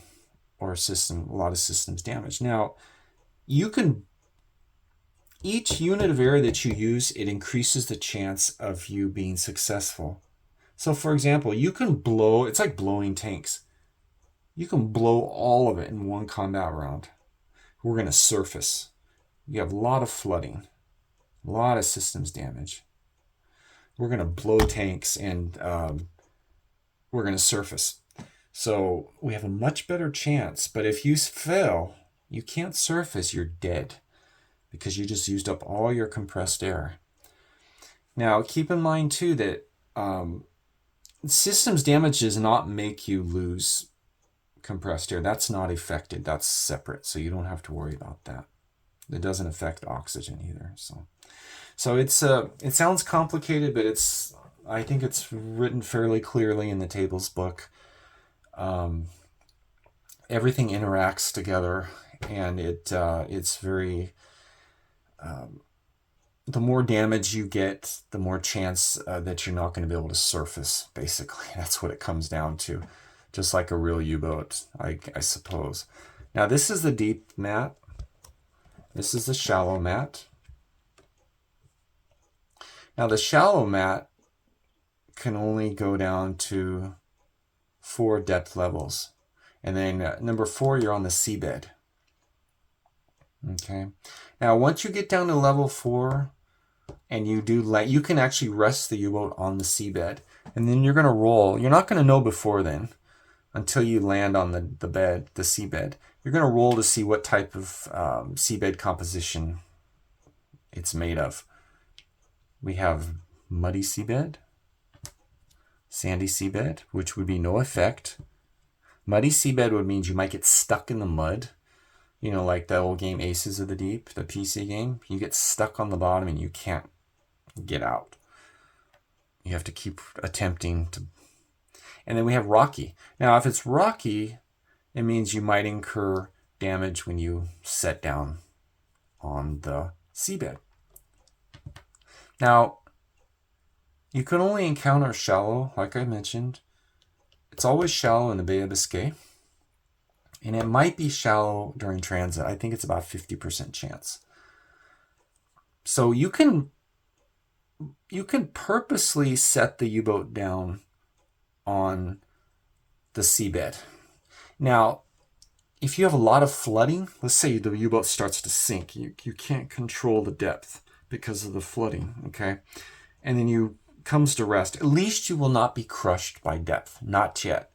or a lot of systems damage. Now, each unit of air that you use, it increases the chance of you being successful. So for example, you can blow, it's like blowing tanks. You can blow all of it in 1 combat round. We're going to surface. You have a lot of flooding, a lot of systems damage. We're going to blow tanks and we're going to surface. So we have a much better chance. But if you fail, you can't surface, you're dead, because you just used up all your compressed air. Now, keep in mind too that systems damage does not make you lose compressed air. That's not affected. That's separate, so you don't have to worry about that. It doesn't affect oxygen either. So it's it sounds complicated, but I think it's written fairly clearly in the tables book. Everything interacts together, and it's very the more damage you get, the more chance that you're not going to be able to surface, basically. That's what it comes down to. Just like a real U-boat, I suppose. Now, this is the deep mat. This is the shallow mat. Now, the shallow mat can only go down to 4 depth levels. And then number 4, you're on the seabed. Okay. Now, once you get down to level 4, and you can actually rest the U-boat on the seabed, and then you're going to roll. You're not going to know before then, until you land on the seabed. You're going to roll to see what type of seabed composition it's made of. We have muddy seabed, sandy seabed, which would be no effect. Muddy seabed would mean you might get stuck in the mud. You know, like the old game Aces of the Deep, the PC game. You get stuck on the bottom and you can't get out. You have to keep attempting to. And then we have rocky. Now, if it's rocky, it means you might incur damage when you set down on the seabed. Now, you can only encounter shallow, like I mentioned. It's always shallow in the Bay of Biscay. And it might be shallow during transit. I think it's about 50% chance. So you can purposely set the U-boat down on the seabed. Now, if you have a lot of flooding, let's say the U-boat starts to sink, you can't control the depth because of the flooding, okay? And then you comes to rest. At least you will not be crushed by depth. Not yet.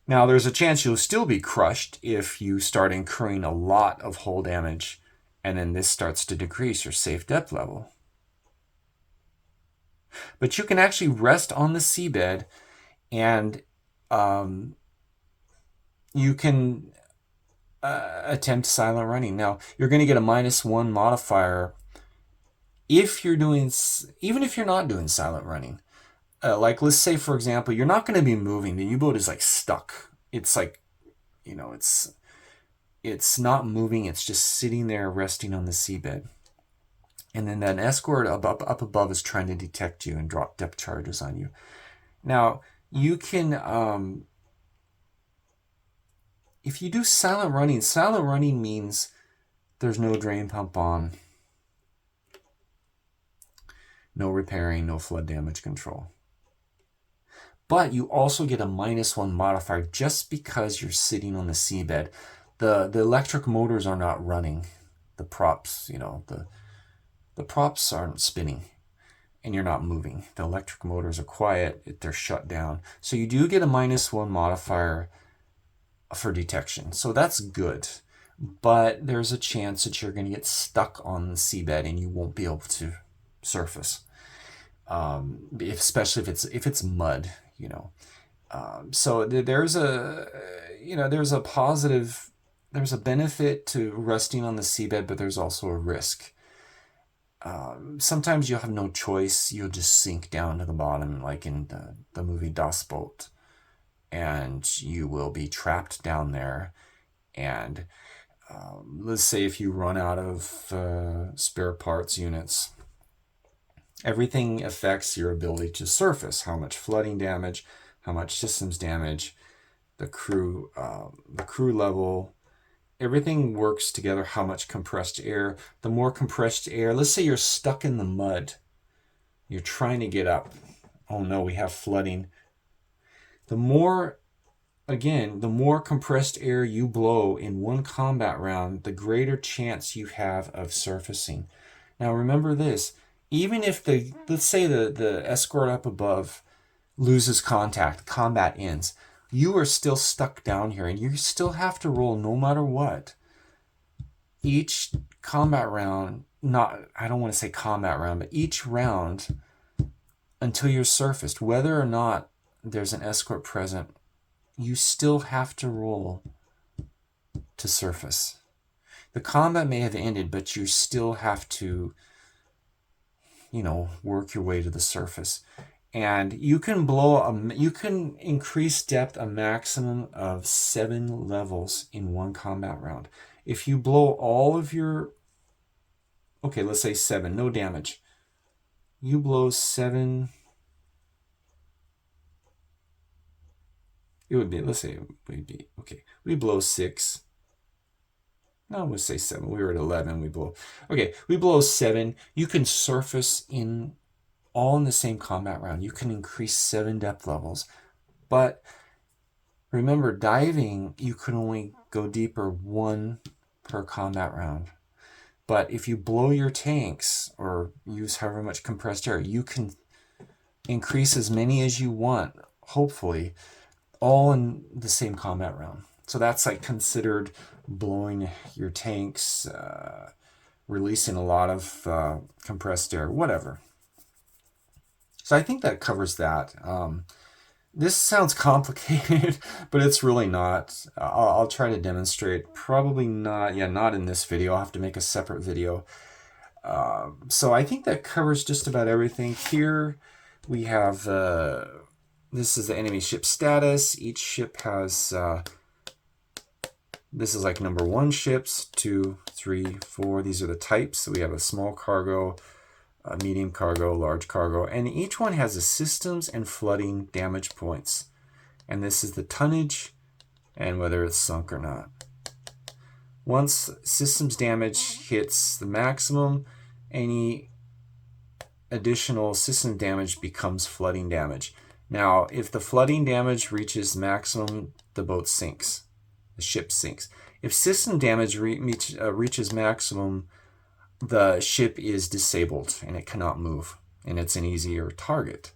Now, there's a chance you'll still be crushed if you start incurring a lot of hull damage, and then this starts to decrease your safe depth level. But you can actually rest on the seabed, and you can attempt silent running. Now, you're going to get a -1 modifier if you're doing, even if you're not doing silent running. Like, let's say, for example, you're not going to be moving. The U-boat is like stuck. It's like, it's not moving. It's just sitting there resting on the seabed. And then that escort up above is trying to detect you and drop depth charges on you. Now, you can, if you do silent running means there's no drain pump on, no repairing, no flood damage control. But you also get a -1 modifier just because you're sitting on the seabed. The electric motors are not running. The props, the props aren't spinning and you're not moving. The electric motors are quiet, they're shut down. So you do get a -1 modifier for detection. So that's good. But there's a chance that you're going to get stuck on the seabed and you won't be able to surface. Especially if it's mud, So there's a positive, there's a benefit to resting on the seabed, but there's also a risk. Sometimes you'll have no choice. You'll just sink down to the bottom, like in the movie Das Boot, and you will be trapped down there. And let's say if you run out of spare parts units, everything affects your ability to surface. How much flooding damage, how much systems damage, the crew level. Everything works together. How much compressed air. The more compressed air, let's say you're stuck in the mud. You're trying to get up. Oh no, we have flooding. The more compressed air you blow in one combat round, the greater chance you have of surfacing. Now remember this, even if let's say the escort up above loses contact, combat ends, you are still stuck down here and you still have to roll no matter what. Each combat round, I don't want to say combat round, but each round until you're surfaced, whether or not there's an escort present, you still have to roll to surface. The combat may have ended, but you still have to, work your way to the surface. And you can increase depth a maximum of 7 levels in one combat round. If you blow all of your, okay, let's say 7, no damage. You blow 7, it would be, let's say, we blow 6. No, we'll say 7. We were at 11, we blow 7. You can surface all in the same combat round. You can increase 7 depth levels. But remember, diving, you can only go deeper 1 per combat round. But if you blow your tanks or use however much compressed air, you can increase as many as you want, hopefully, all in the same combat round. So that's like considered blowing your tanks, releasing a lot of compressed air, whatever. So I think that covers that. This sounds complicated, but it's really not. I'll try to demonstrate. Probably not. Yeah, not in this video. I'll have to make a separate video. So I think that covers just about everything. Here we have, this is the enemy ship status. Each ship has, this is like number 1 ships, 2, 3, 4. These are the types. So we have a small cargo, a medium cargo, large cargo, and each one has a systems and flooding damage points. And this is the tonnage and whether it's sunk or not. Once systems damage hits the maximum, any additional system damage becomes flooding damage. Now, if the flooding damage reaches maximum, the boat sinks. The ship sinks. If system damage reaches maximum, the ship is disabled and it cannot move, and it's an easier target.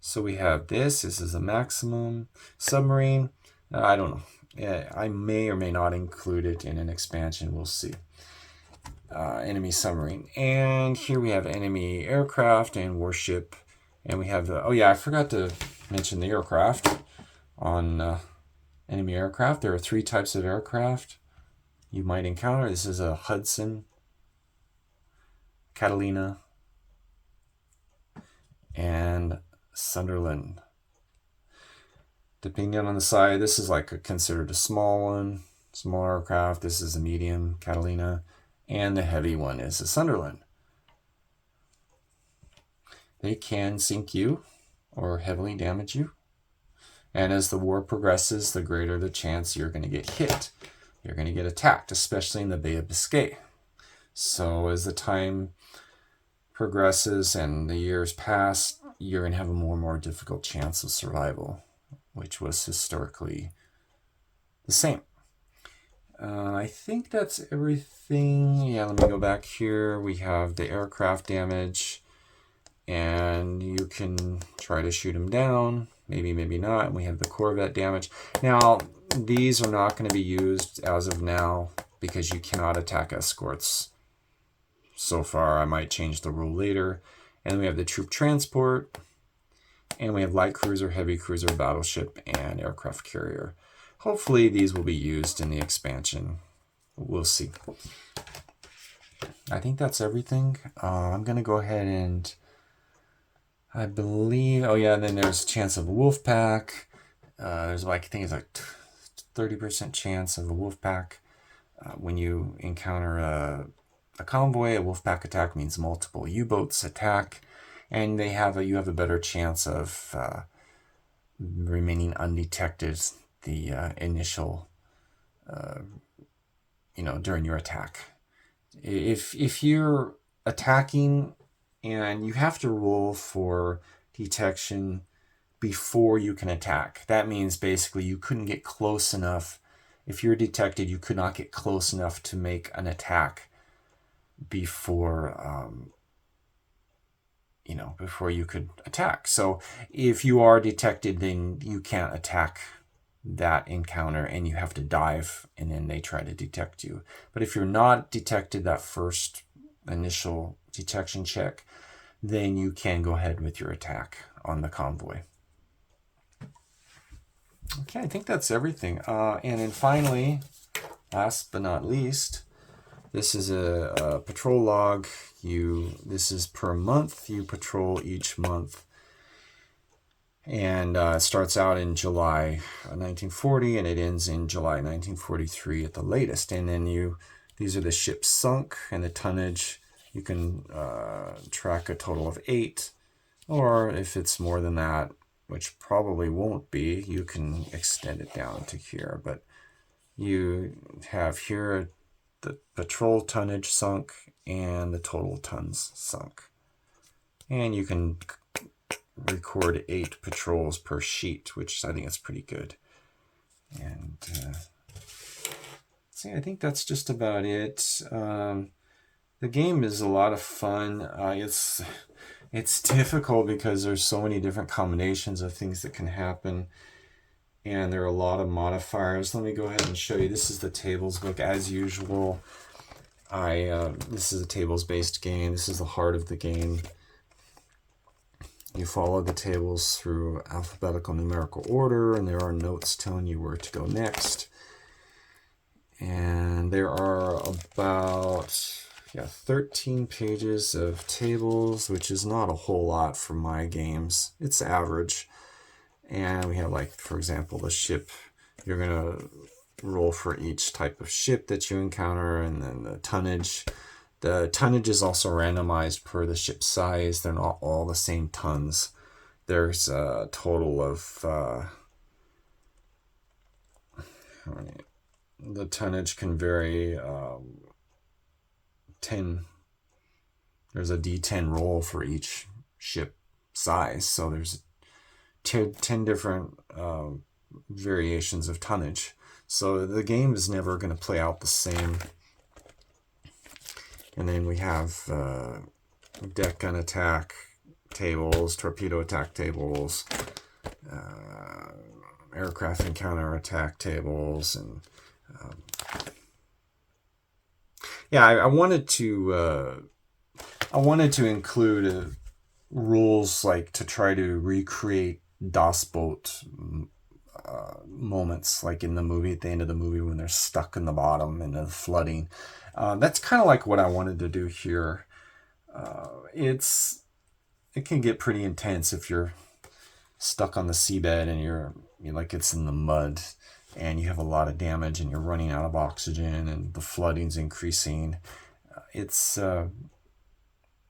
So we have this is a maximum submarine. I don't know. I may or may not include it in an expansion. We'll see. Enemy submarine. And here we have enemy aircraft and warship. And we have I forgot to mention the aircraft. On enemy aircraft, there are 3 types of aircraft you might encounter. This is a Hudson, Catalina, and Sunderland. Depending on the size, this is considered a small one, small aircraft. This is a medium, Catalina, and the heavy one is a Sunderland. they can sink you or heavily damage you. And as the war progresses, the greater the chance you're going to get hit. You're going to get attacked, especially in the Bay of Biscay. So as the time progresses and the years pass, you're going to have a more and more difficult chance of survival, which was historically the same. I think that's everything. Yeah, let me go back here. We have the aircraft damage, and you can try to shoot them down. Maybe, maybe not. And we have the Corvette damage. Now, these are not going to be used as of now because you cannot attack escorts. So far, I might change the rule later. And we have the troop transport. And we have light cruiser, heavy cruiser, battleship, and aircraft carrier. Hopefully, these will be used in the expansion. We'll see. I think that's everything. I'm going to go ahead and... I believe, oh yeah, then there's a chance of a wolf pack. There's like, I think it's like 30% chance of a wolf pack. When you encounter a convoy, a wolf pack attack means multiple U-boats attack, and you have a better chance of remaining undetected the initial, during your attack. If you're attacking and you have to roll for detection before you can attack. That means basically you couldn't get close enough. If you're detected, you could not get close enough to make an attack before you could attack. So if you are detected, then you can't attack that encounter and you have to dive and then they try to detect you. But if you're not detected that first initial detection check, then you can go ahead with your attack on the convoy. Okay, I think that's everything. And then finally, last but not least, this is a patrol log. This is per month. You patrol each month. And it starts out in July 1940 and it ends in July 1943 at the latest. And then these are the ships sunk and the tonnage. You can track a total of 8, or if it's more than that, which probably won't be, you can extend it down to here. But you have here the patrol tonnage sunk and the total tons sunk. And you can record 8 patrols per sheet, which I think is pretty good. And I think that's just about it. The game is a lot of fun. It's difficult because there's so many different combinations of things that can happen, and there are a lot of modifiers. Let me go ahead and show you. This is the tables book as usual. This is a tables-based game. This is the heart of the game. You follow the tables through alphabetical numerical order, and there are notes telling you where to go next. And there are about 13 pages of tables, which is not a whole lot for my games. It's average. And we have, like, for example, the ship. You're going to roll for each type of ship that you encounter, and then the tonnage. The tonnage is also randomized per the ship size. They're not all the same tons. There's a total of... the tonnage can vary... 10. There's a D10 roll for each ship size. So there's 10 different variations of tonnage. So the game is never going to play out the same. And then we have deck gun attack tables, torpedo attack tables, aircraft encounter attack tables, and I wanted to include rules like to try to recreate Das Boot moments, like in the movie, at the end of the movie when they're stuck in the bottom and the flooding. That's kind of like what I wanted to do here. It can get pretty intense if you're stuck on the seabed and you're like it's in the mud and you have a lot of damage and you're running out of oxygen and the flooding's increasing. It's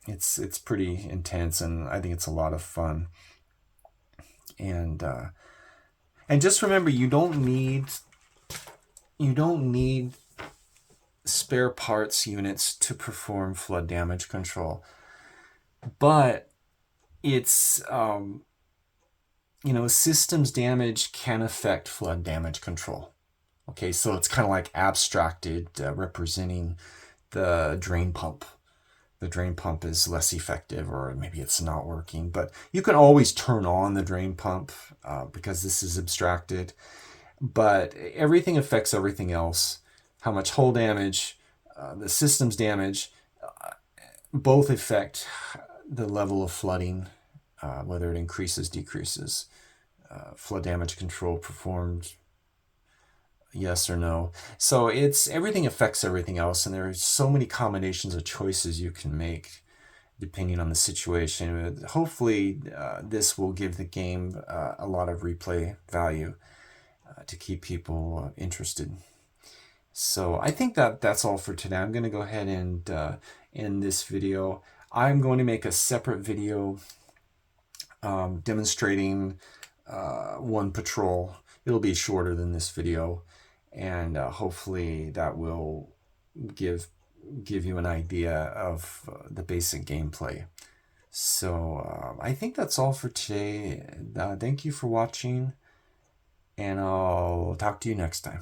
it's pretty intense, and I think it's a lot of fun. And just remember, you don't need spare parts units to perform flood damage control, but it's systems damage can affect flood damage control. Okay, so it's kind of like abstracted, representing the drain pump. The drain pump is less effective, or maybe it's not working, but you can always turn on the drain pump because this is abstracted. But everything affects everything else. How much hull damage, the systems damage, both affect the level of flooding, whether it increases, decreases. Flood damage control performed, yes or no. So it's everything affects everything else, and there are so many combinations of choices you can make depending on the situation. Hopefully, this will give the game a lot of replay value to keep people interested. So I think that's all for today. I'm going to go ahead and end this video. I'm going to make a separate video demonstrating one patrol. It'll be shorter than this video, and hopefully that will give you an idea of the basic gameplay. So I think that's all for today. Thank you for watching, and I'll talk to you next time.